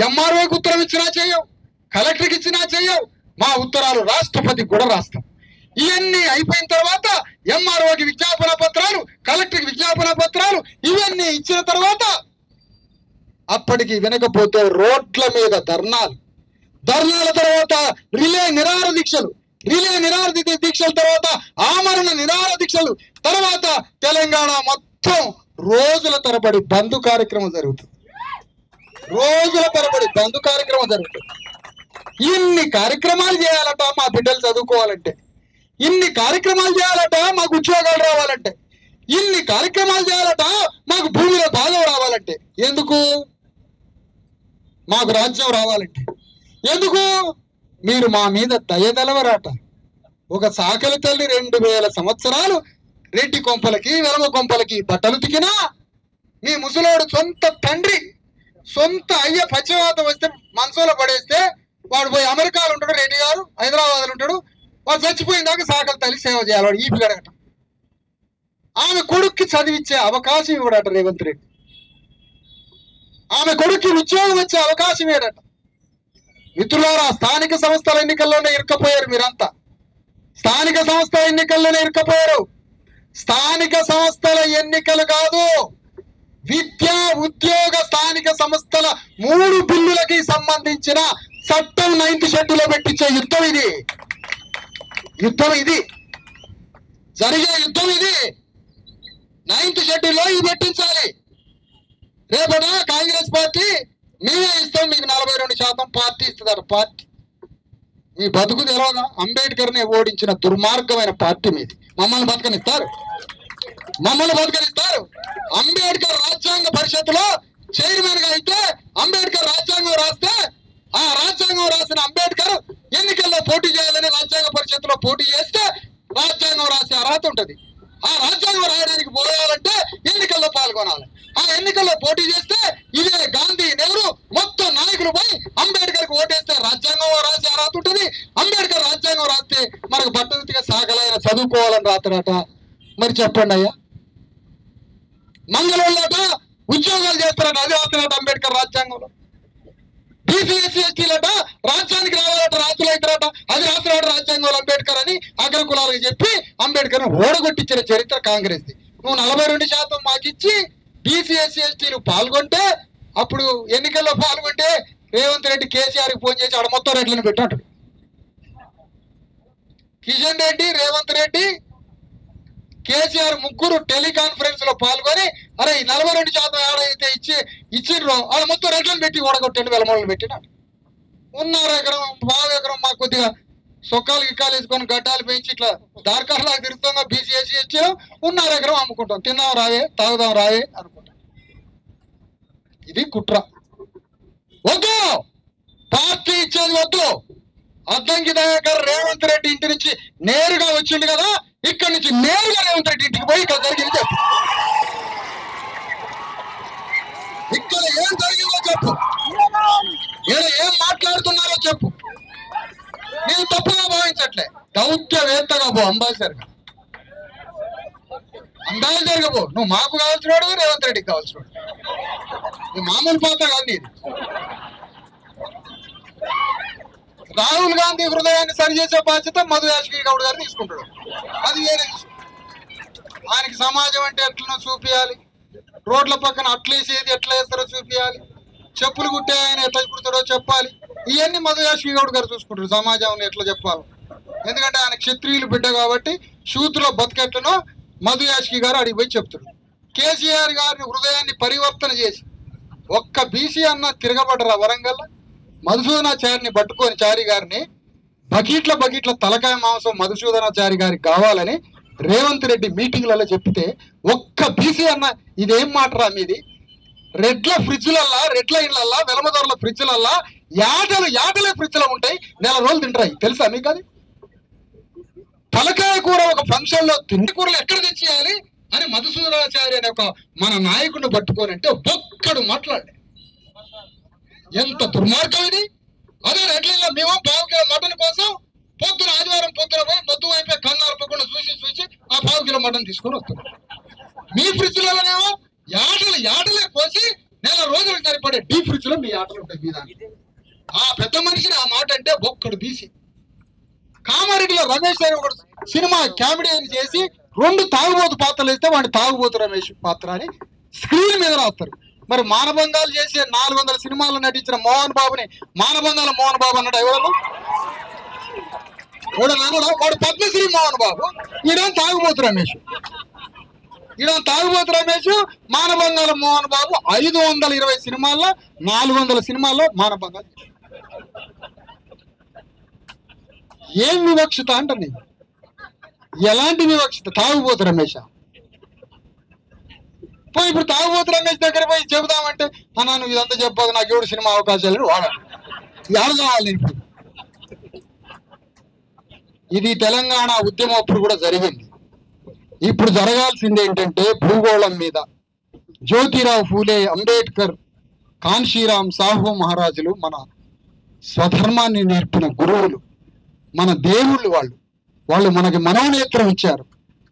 ఎంఆర్ఓకి ఉత్తరం ఇచ్చినా చేయవు, కలెక్టర్కి ఇచ్చినా చేయవు. మా ఉత్తరాలు రాష్ట్రపతికి కూడా రాస్తాం. ఇవన్నీ అయిపోయిన తర్వాత ఎంఆర్ఓకి విజ్ఞాపన పత్రాలు, కలెక్టర్కి విజ్ఞాపన పత్రాలు ఇవన్నీ ఇచ్చిన తర్వాత అప్పటికి వినకపోతే రోడ్ల మీద ధర్నాల తర్వాత రిలే నిరాహార దీక్షల తర్వాత ఆమరణ నిరాహార దీక్షలు తర్వాత తెలంగాణ మొత్తం రోజుల తరబడి బంద్ కార్యక్రమం జరుగుతుంది. ఇన్ని కార్యక్రమాలు చేయాలట మా బిడ్డలు చదువుకోవాలంటే, ఇన్ని కార్యక్రమాలు చేయాలట మాకు ఉద్యోగాలు రావాలంటే, ఇన్ని కార్యక్రమాలు చేయాలట మాకు భూమిలో భాగం రావాలంటే. ఎందుకు? మాకు రాజ్యం రావాలంటే. ఎందుకు? మీరు మా మీద దయదలవరాట. ఒక సాకలి తల్లి 2000 సంవత్సరాలు రెడ్డి కొంపలకి వెలమ కొంపలకి బట్టలు తికినా మీ ముసలోడు సొంత తండ్రి సొంత అయ్య పశ్చిమవాతం వస్తే మనసులో పడేస్తే వాడు పోయి అమెరికాలో ఉంటాడు, రెడ్డి గారు హైదరాబాద్లో ఉంటాడు. వాడు చచ్చిపోయిన దాకా సాకలి తల్లి సేవ చేయాలి. వాడు ఈపి గడగటం. ఆమె కొడుక్కి చదివిచ్చే అవకాశం ఇవ్వడట రేవంత్ రెడ్డి. ఆమె కొడుక్కి ఉద్యోగం వచ్చే అవకాశం ఏడట. మిత్రులారా, స్థానిక సంస్థల ఎన్నికల్లోనే ఇరుక్కపోయారు మీరంతా. స్థానిక సంస్థల ఎన్నికల్లోనే ఇరుక్కపోయారు. స్థానిక సంస్థల ఎన్నికలు కాదు, విద్యా ఉద్యోగ స్థానిక సంస్థల 3 బిల్లులకి సంబంధించిన చట్టం 9th షెడ్యూల్లో పెట్టించే యుద్ధం ఇది. జరిగే యుద్ధం ఇది. 9th షెడ్యూల్లో ఇది పెట్టించాలి. రేపట కాంగ్రెస్ పార్టీ మేమే ఇస్తాం మీకు 42% పార్టీ ఇస్తుందట. పార్టీ మీ బతుకు తెలవదా? అంబేద్కర్ని ఓడించిన దుర్మార్గమైన పార్టీ మీది. మమ్మల్ని బతకనిస్తారు. అంబేద్కర్ రాజ్యాంగ పరిషత్తులో చైర్మన్ గా అయితే అంబేద్కర్ రాజ్యాంగం రాస్తే ఆ రాజ్యాంగం రాసిన అంబేద్కర్ ఎన్నికల్లో పోటీ చేయాలని రాజ్యాంగ పరిషత్తులో పోటీ చేస్తే రాజ్యాంగం రాసే అర్హత ఉంటుంది. ఆ రాజ్యాంగం రాయడానికి పోయాలంటే ఎన్నికల్లో పాల్గొనాలి. ఆ ఎన్నికల్లో పోటీ చేస్తే ఇదే గాంధీ, నెహ్రూ మొత్తం నాయకులు పోయి అంబేద్కర్కి ఓటేస్తే రాజ్యాంగం రాసే అర్హత ఉంటుంది. అంబేద్కర్ రాజ్యాంగం రాస్తే మనకు బట్టదిగా సాగలైన చదువుకోవాలని రాత్రట. మరి చెప్పండి అయ్యా, మంగళూరులోట ఉద్యోగాలు చేస్తారట, అది రాత్రట అంబేద్కర్ రాజ్యాంగంలో. బీసీ ఎస్సీ ఎస్టీలట రాజ్యానికి రావాలట, రాజులు అవుతారట, అది రాత్రట రాజ్యాంగంలో అంబేద్కర్ అని అగ్రకులాలకు చెప్పి అంబేద్కర్ ఓడగొట్టించిన చరిత్ర కాంగ్రెస్ది. నువ్వు 42% మాకిచ్చి బీసీ ఎస్సీ ఎస్టీలు పాల్గొంటే, అప్పుడు ఎన్నికల్లో పాల్గొంటే రేవంత్ రెడ్డి కేసీఆర్కి ఫోన్ చేసి ఆడ మొత్తం రేట్లను పెట్టాడు. కిషన్ రెడ్డి, రేవంత్ రెడ్డి, కేసీఆర్ ముగ్గురు టెలికాన్ఫరెన్స్ లో పాల్గొని అరే 42% ఆడైతే ఇచ్చిండ్రో ఆడ మొత్తం రేట్లను పెట్టి ఓడగొట్టాడు. వెలమూలను పెట్టినాడు. 1.5 ఎకరం 1.5 ఎకరం మాకు కొద్దిగా సొక్కాలు గిక్కాలు వేసుకొని గడ్డాలు పెంచి ఇట్లా దార్కాలాగా తిరుగుతాం. బీసీ ఎస్సీ ఇచ్చాం, 1.5 ఎకరం అమ్ముకుంటాం, తిందాం రావే తాగుదాం రావే అనుకుంటాం. ఇది కుట్ర. వద్దు, పార్టీ ఇచ్చేది వద్దు. అద్దంకి దయాకర్ రేవంత్ రెడ్డి ఇంటి నుంచి నేరుగా వచ్చింది కదా, ఇక్కడి నుంచి నేరుగా రేవంత్ రెడ్డి ఇంటికి పోయి ఇక్కడ జరిగింది చెప్పు. ఇక్కడ ఏం జరిగిందో చెప్పు, ఇక్కడ ఏం మాట్లాడుతున్నారో చెప్పు. నేను తప్పుగా భావించట్లే. దౌత్యవేత్తగా పో, అంబాసిడర్గా పో. నువ్వు మాకు కావాల్సిన వాడు, రేవంత్ రెడ్డికి కావాల్సిన వాడు. నీ మామూలు పాత్ర కాదు నీది. రాహుల్ గాంధీ హృదయాన్ని సరిచేసే బాధ్యత మధు యాష్కి గౌడ్ గారు తీసుకుంటాడు. అది వేరే విషయం. ఆయనకి సమాజం అంటే ఎట్లనో చూపించాలి, రోడ్ల పక్కన అట్లేసేది ఎట్లా వేస్తారో చూపించాలి, చెప్పులు కుట్టే ఆయన ఎట్లా కుడతాడో చెప్పాలి. ఇవన్నీ మధు యాష్కి గౌడ్ గారు చూసుకుంటారు సమాజం ఎట్లా చెప్పాలి. ఎందుకంటే ఆయన క్షత్రియులు బిడ్డ కాబట్టి శూద్రుల బతికెట్లనో మధు యాష్కి గారు అడిగి పోయి చెప్తాడు. కేసీఆర్ గారిని హృదయాన్ని పరివర్తన చేసి ఒక్క బీసీ అన్న తిరగబడరా వరంగల్. మధుసూదనాచారిని పట్టుకొని చారి గారిని బకెట్ల తలకాయ మాంసం మధుసూదనాచారి గారికి కావాలని రేవంత్ రెడ్డి మీటింగ్లలో చెప్తే ఒక్క బీసీ అన్న ఇదేం మాటరా మీది, రెడ్ల ఫ్రిడ్జ్లల్లా, రెడ్ల ఇళ్లల్లా, వెలమదొరల ఫ్రిడ్జ్లల్లా యాటలే ఫ్రిడ్జ్లో ఉంటాయి, నెల రోజులు తింటాయి. తెలుసా మీకు అది? తలకాయ కూర ఒక ఫంక్షన్ లో తిండి కూరలు ఎక్కడ తెచ్చేయాలి అని మధుసూదనాచారి అనే ఒక మన నాయకుడిని పట్టుకొని అంటే ఒక్కడు మాట్లాడే. ఎంత దుర్మార్గం ఇది! అదే రెడ్లలో మేము పావు కిలో మటన్ కోసం పొద్దున ఆదివారం పొద్దున పోయి మొద్దు అయిపోయి కన్నారపకుండా చూసి ఆ పావు కిలో మటన్ తీసుకొని వస్తున్నాం. మీ ఫ్రిడ్జ్లలోనేమో యాటలే కోసి నెల రోజులు సరిపడే డీ ఫ్రిడ్జ్ లో మీ ఆటలు ఉంటాయి. మీ దానికి ఆ పెద్ద మనిషిని ఆ మాట అంటే ఒక్కడు బీసీ. కామారెడ్డిలో రమేష్ అని ఒక సినిమా కామెడీ చేసి 2 తాగుబోతు పాత్రలు ఇస్తే వాడిని తాగుబోతు రమేష్ పాత్ర అని స్క్రీన్ మీద రాస్తారు. మరి మానభంగాలు చేసి 400 సినిమాల్లో నటించిన మోహన్ బాబుని మానభంగాల మోహన్ బాబు అన్నాడు ఎవరు? వాడు పద్మశ్రీ మోహన్ బాబు, ఈడేం తాగుబోతు రమేష్. మానభంగాల మోహన్ బాబు 520 సినిమాల్లో 400 సినిమాల్లో మానభంగాలు. ఏం వివక్షత అంట? ఎలాంటి వివక్షత? తాగుబోతు రమేష్ పోయి ఇప్పుడు తాగుబోతు రమేష్ దగ్గర పోయి చెబుదామంటే అన్నా నువ్వు ఇదంతా చెప్పదు, నాకు 7 సినిమా అవకాశాలు వాడాలి. ఎవరు కావాలి? ఇది తెలంగాణ ఉద్యమం అప్పుడు కూడా జరిగింది. ఇప్పుడు జరగాల్సింది ఏంటంటే భూగోళం మీద జ్యోతిరావు ఫూలే, అంబేద్కర్, కాన్షీరామ్ సాహు మహారాజులు మన స్వధర్మాన్ని నేర్పిన గురువులు, మన దేవుళ్ళు. వాళ్ళు మనకి మనోనేత్రం ఇచ్చారు.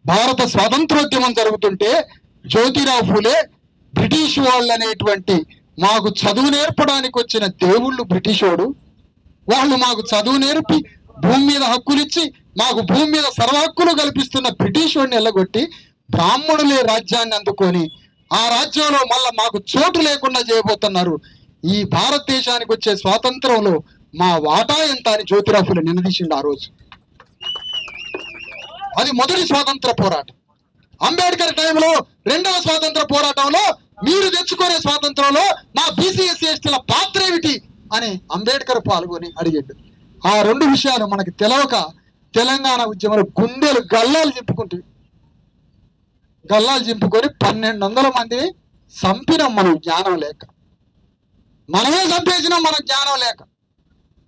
భారత స్వాతంత్రోద్యమం జరుగుతుంటే జ్యోతిరావు ఫూలే బ్రిటిష్ వాళ్ళు అనేటువంటి మాకు చదువు నేర్పడానికి వచ్చిన దేవుళ్ళు బ్రిటిషోడు. వాళ్ళు మాకు చదువు నేర్పి భూమి మీద హక్కులిచ్చి మాకు భూమి మీద సర్వ హక్కులు కల్పిస్తున్న బ్రిటిష్ వాడిని ఎల్లగొట్టి బ్రాహ్మణులే రాజ్యాన్ని అందుకొని ఆ రాజ్యంలో మళ్ళా మాకు చోటు లేకుండా చేయబోతున్నారు. ఈ భారతదేశానికి వచ్చే స్వాతంత్రంలో మా వాటా ఎంత అని జ్యోతిరావు ఫూలే నిలదీసిండు ఆ రోజు. అది మొదటి స్వాతంత్ర పోరాటం. అంబేద్కర్ టైంలో 2వ స్వాతంత్ర పోరాటంలో మీరు తెచ్చుకునే స్వాతంత్రంలో మా బీసీ ఎస్సీ ఎస్టీల పాత్ర ఏమిటి అని అంబేద్కర్ పాల్గొని అడిగాడు. ఆ 2 విషయాలు మనకి తెలవక తెలంగాణ ఉద్యమంలో గుండెలు గల్లాలు చింపుకొని 1200 మంది చంపినాం. మనం జ్ఞానం లేక, మనమే చంపేసినాం. మన జ్ఞానం లేక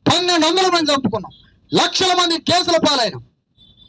1200 మంది చంపుకున్నాం, లక్షల మంది కేసుల పాలైనాం.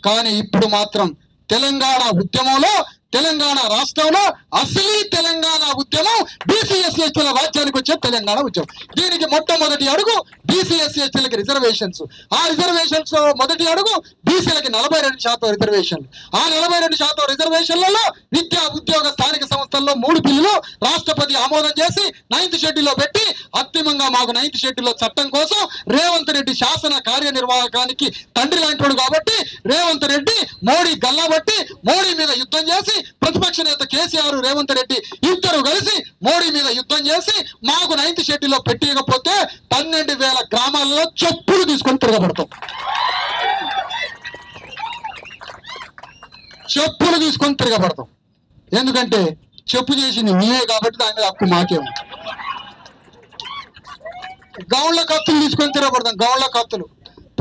కానీ ఇప్పుడు మాత్రం తెలంగాణ ఉద్యమంలో, తెలంగాణ రాష్ట్రంలో అసలీ తెలంగాణ ఉద్యమం బీసీ ఎస్సీ ఎస్టీల రాజ్యానికి వచ్చే తెలంగాణ ఉద్యమం. దీనికి మొట్టమొదటి అడుగు బీసీ ఎస్సీ ఎస్టీలకి రిజర్వేషన్స్. ఆ రిజర్వేషన్స్ మొదటి అడుగు బీసీలకి 42% రిజర్వేషన్లు. ఆ 42% రిజర్వేషన్లలో విద్యా, ఉద్యోగ, స్థానిక సంస్థల్లో 3 బిల్లులు రాష్ట్రపతి ఆమోదం చేసి 9th షెడ్యూల్లో పెట్టి అంతిమంగా మాకు 9th షెడ్యూల్లో చట్టం కోసం రేవంత్ రెడ్డి శాసన కార్యనిర్వాహకానికి తండ్రి లాంటివాడు కాబట్టి రేవంత్ రెడ్డి మోడీ గల్లాబట్టి మోడీ మీద యుద్ధం చేసి ప్రతిపక్ష నేత కేసీఆర్, రేవంత్ రెడ్డి ఇద్దరు కలిసి మోడీ మీద యుద్ధం చేసి మాకు 9th షెడ్యూల్లో పెట్టియకపోతే 12,000 గ్రామాలలో చెప్పులు తీసుకొని తిరగబడతాం. ఎందుకంటే చెప్పు చేసింది మీరే కాబట్టి దాని మీద హక్కు మాకేమో. గౌళ్ళ కత్తులు తీసుకొని తిరగబడతాం. గౌళ్ళ కత్తులు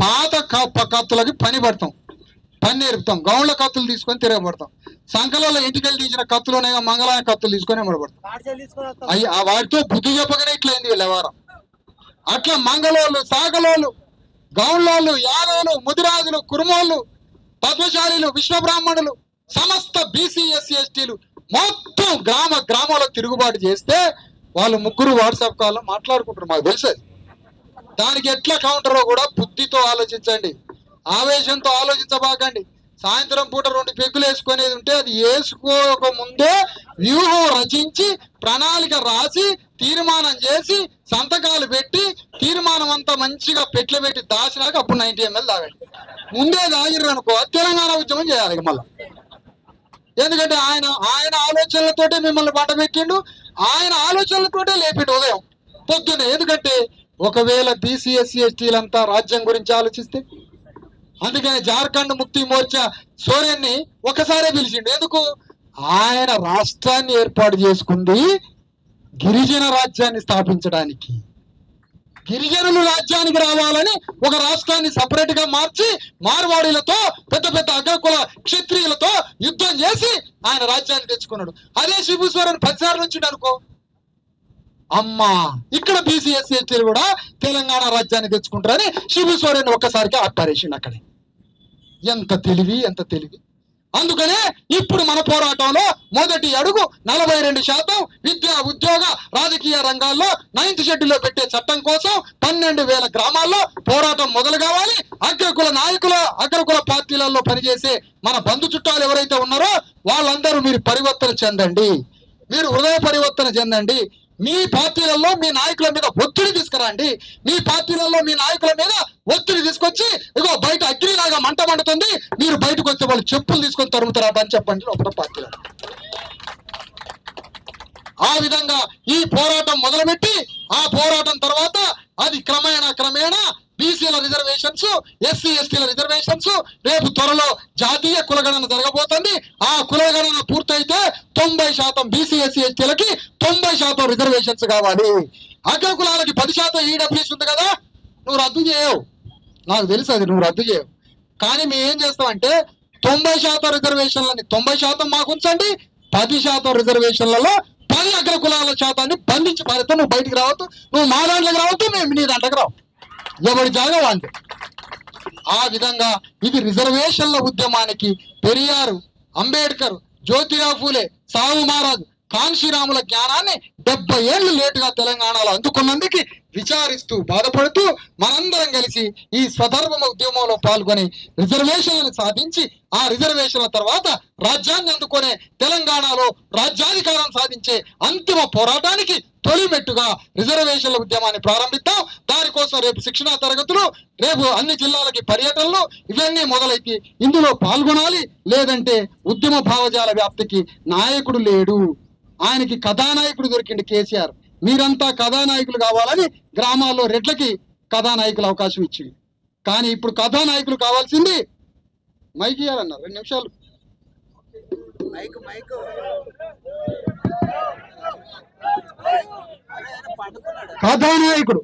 పాత కత్తులకి పని నేర్పుతాం. గౌళ్ళ కత్తులు తీసుకొని తిరగబడతాం. సంకలలో ఇంటికెళ్ళి తీసిన కత్తులోనే మంగళాయ కత్తులు తీసుకొని పడబడతాం. వాటితో బుద్ధి చెప్పగానే ఇట్లయింది వీళ్ళ వ్యవహారం. అట్లా మంగళోళ్ళు, సాగలోళ్ళు, గౌళ్ళోళ్ళు, యాదవులు, ముదిరాజులు, కురుమోళ్ళు, పద్మశాలీలు, విశ్వబ్రాహ్మణులు, సమస్త బీసీ ఎస్సీ ఎస్టీలు మొత్తం గ్రామాల్లో తిరుగుబాటు చేస్తే వాళ్ళు 3 వాట్సాప్ కాల్లో మాట్లాడుకుంటారు. మాకు తెలుసు. దానికి ఎట్లా కౌంటరో కూడా బుద్ధితో ఆలోచించండి, ఆవేశంతో ఆలోచించబాకండి. సాయంత్రం పూట 2 పెగ్గులు వేసుకునేది ఉంటే అది వేసుకోక ముందే వ్యూహం రచించి ప్రణాళిక రాసి తీర్మానం చేసి సంతకాలు పెట్టి తీర్మానం అంతా మంచిగా పెట్లు పెట్టి దాచినాక అప్పుడు 90 ml తాగండి. ముందే తాగిర్రు అనుకో తెలంగాణ ఉద్యమం చేయాలి మళ్ళీ. ఎందుకంటే ఆయన ఆలోచనలతోటే మిమ్మల్ని పంట పెట్టిండు, ఆయన ఆలోచనలతోటే లేపిండు ఉదయం పొద్దున్నే. ఎందుకంటే ఒకవేళ బీసీ ఎస్సీ ఎస్టీలంతా రాజ్యం గురించి ఆలోచిస్తే, అందుకని జార్ఖండ్ ముక్తి మోర్చా సోరెన్ని ఒకసారే పిలిచిండు. ఎందుకు? ఆయన రాష్ట్రాన్ని ఏర్పాటు చేసుకుంది గిరిజన రాజ్యాన్ని స్థాపించడానికి. గిరిజనులు రాజ్యానికి రావాలని ఒక రాష్ట్రాన్ని సపరేట్ గా మార్చి మార్వాడీలతో పెద్ద పెద్ద అగ్రకుల క్షత్రియులతో యుద్ధం చేసి ఆయన రాజ్యాన్ని తెచ్చుకున్నాడు. అదే శిబుస్వరన్ 10 సార్లు వచ్చిండు అనుకో, అమ్మా ఇక్కడ బీసీ ఎస్సీ ఎస్టీలు కూడా తెలంగాణ రాజ్యాన్ని తెచ్చుకుంటారని శిబుస్వరన్ ఒక్కసారికి ఆపారేసిండు అక్కడే. ఎంత తెలివి, ఎంత తెలివి. అందుకనే ఇప్పుడు మన పోరాటంలో మొదటి అడుగు 42% విద్యా ఉద్యోగ రాజకీయ రంగాల్లో 9th షెడ్యూల్లో పెట్టే చట్టం కోసం 12,000 గ్రామాల్లో పోరాటం మొదలు కావాలి. అగ్రకుల పార్టీలలో పనిచేసే మన బంధు చుట్టాలు ఎవరైతే ఉన్నారో వాళ్ళందరూ మీరు పరివర్తన చెందండి, మీరు హృదయ పరివర్తన చెందండి. మీ పార్టీలలో మీ నాయకుల మీద ఒత్తిడి తీసుకురండి. మీ పార్టీలలో మీ నాయకుల మీద ఒత్తిడి తీసుకొచ్చి ఇగో బయట అగ్నిలాగా మంట మండుతుంది, మీరు బయటకు వస్తే వాళ్ళు చెప్పులు తీసుకొని తరుముతారా అని చెప్పండి ఒకటో పార్టీలో. ఆ విధంగా ఈ పోరాటం మొదలుపెట్టి ఆ పోరాటం తర్వాత అది క్రమేణా బీసీల రిజర్వేషన్స్, ఎస్సీ ఎస్టీల రిజర్వేషన్స్, రేపు త్వరలో జాతీయ కులగణన జరగబోతుంది. ఆ కులగణన పూర్తయితే 90% బీసీ ఎస్సీ ఎస్టీలకి 90% రిజర్వేషన్స్ కావాలి. అగ్రకులాలకి 10% ఈడబ్ల్యూఎస్ ఉంది కదా, నువ్వు రద్దు చేయవు, నాకు తెలుసు అది నువ్వు రద్దు చేయవు. కానీ మేము ఏం చేస్తామంటే 90% రిజర్వేషన్లని 90% మాకు ఉంచండి, 10% రిజర్వేషన్లలో 10 అగ్రకులాల శాతాన్ని బంధించి పారితే నువ్వు బయటికి రావద్దు, నువ్వు మా దాంట్లోకి రావద్దు, మేము నీ దాంట్లోకి రావు, ఎవరి జాగా అంటే. ఆ విధంగా ఇది రిజర్వేషన్ల ఉద్యమానికి పెరియారు, అంబేద్కర్, జ్యోతిరావు ఫూలే, సాహు మహారాజ్, కాన్షీరాముల జ్ఞానాన్ని 70 ఏళ్ళు లేటుగా తెలంగాణలో అందుకున్నందుకు విచారిస్తూ బాధపడుతూ మనందరం కలిసి ఈ స్వధర్మ ఉద్యమంలో పాల్గొని రిజర్వేషన్లను సాధించి ఆ రిజర్వేషన్ల తర్వాత రాజ్యాన్ని అందుకునే తెలంగాణలో రాజ్యాధికారం సాధించే అంతిమ పోరాటానికి తొలిమెట్టుగా రిజర్వేషన్ల ఉద్యమాన్ని ప్రారంభిద్దాం. దానికోసం రేపు శిక్షణా తరగతులు, రేపు అన్ని జిల్లాలకి పర్యటనలు ఇవన్నీ మొదలైతే ఇందులో పాల్గొనాలి. లేదంటే ఉద్యమ భావజాల వ్యాప్తికి నాయకుడు లేడు, ఆయనకి కథానాయకుడు దొరికింది కేసీఆర్. మీరంతా కథానాయకులు కావాలని గ్రామాల్లో రెడ్లకి కథానాయకులు అవకాశం ఇచ్చింది. కానీ ఇప్పుడు కథానాయకులు కావాల్సింది మైక్ ఇయ్యాలన్నారు 2 నిమిషాలు. కథానాయకుడు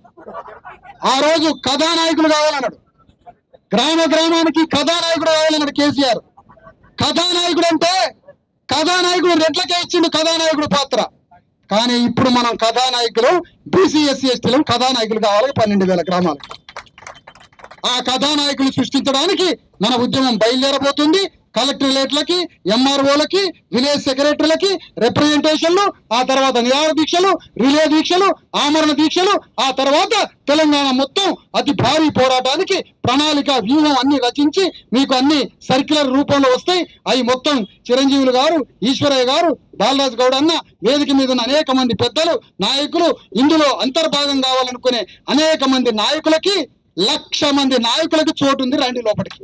ఆ రోజు కథానాయకులు కావాలన్నాడు, గ్రామానికి కథానాయకుడు కావాలన్నాడు కేసీఆర్. కథానాయకుడు అంటే కథానాయకుడు రెడ్లకే ఇచ్చిండు కథానాయకుడు పాత్ర. కానీ ఇప్పుడు మనం కథానాయకులు బీసీ ఎస్సీ ఎస్టీలు కథానాయకులు కావాలి 12,000 గ్రామాలు. ఆ కథానాయకులు సృష్టించడానికి మన ఉద్యమం బయలుదేరబోతుంది. కలెక్టరేట్లకి, ఎంఆర్ఓలకి, విలేజ్ సెక్రటరీలకి రిప్రజెంటేషన్లు, ఆ తర్వాత నిరాహార దీక్షలు, రిలే దీక్షలు, ఆమరణ దీక్షలు, ఆ తర్వాత తెలంగాణ మొత్తం అతి భారీ పోరాటానికి ప్రణాళిక వ్యూహం అన్ని రచించి మీకు అన్ని సర్క్యులర్ రూపంలో వస్తాయి. అవి మొత్తం చిరంజీవులు గారు, ఈశ్వరయ్య గారు, బాలరాజు గౌడ్ అన్న, వేదిక మీద ఉన్న అనేక మంది పెద్దలు, నాయకులు, ఇందులో అంతర్భాగం కావాలనుకునే అనేక మంది నాయకులకి 1,00,000 మంది నాయకులకు చోటు ఉంది, రండి లోపలికి.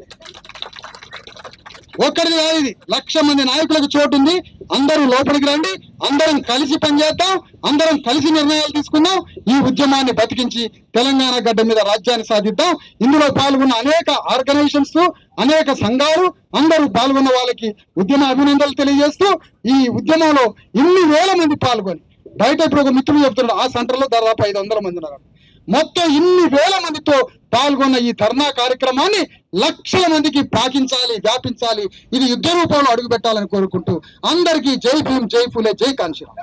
ఒక్కడిది కాదు ఇది, 1,00,000 మంది నాయకులకు చోటు ఉంది. అందరూ లోపలికి రండి, అందరం కలిసి పనిచేద్దాం, అందరం కలిసి నిర్ణయాలు తీసుకుందాం, ఈ ఉద్యమాన్ని బతికించి తెలంగాణ గడ్డ మీద రాజ్యాన్ని సాధిద్దాం. ఇందులో పాల్గొన్న అనేక ఆర్గనైజేషన్స్, అనేక సంఘాలు, అందరూ పాల్గొన్న వాళ్ళకి ఉద్యమ అభినందనలు తెలియజేస్తూ ఈ ఉద్యమంలో ఇన్ని వేల మంది పాల్గొని, బయట ఇప్పుడు ఒక మిత్రులు చెప్తున్నాడు ఆ సెంటర్లో దాదాపు 500 మంది ఉన్నారు. మొత్తం ఇన్ని వేల మందితో పాల్గొన్న ఈ ధర్నా కార్యక్రమాన్ని 1,00,000 మందికి పాకించాలి, వ్యాపించాలి. ఇది యుద్ధ రూపంలో అడుగుపెట్టాలని కోరుకుంటూ అందరికీ జై భీమ్, జై ఫూలే, జై కాన్షీరామ్.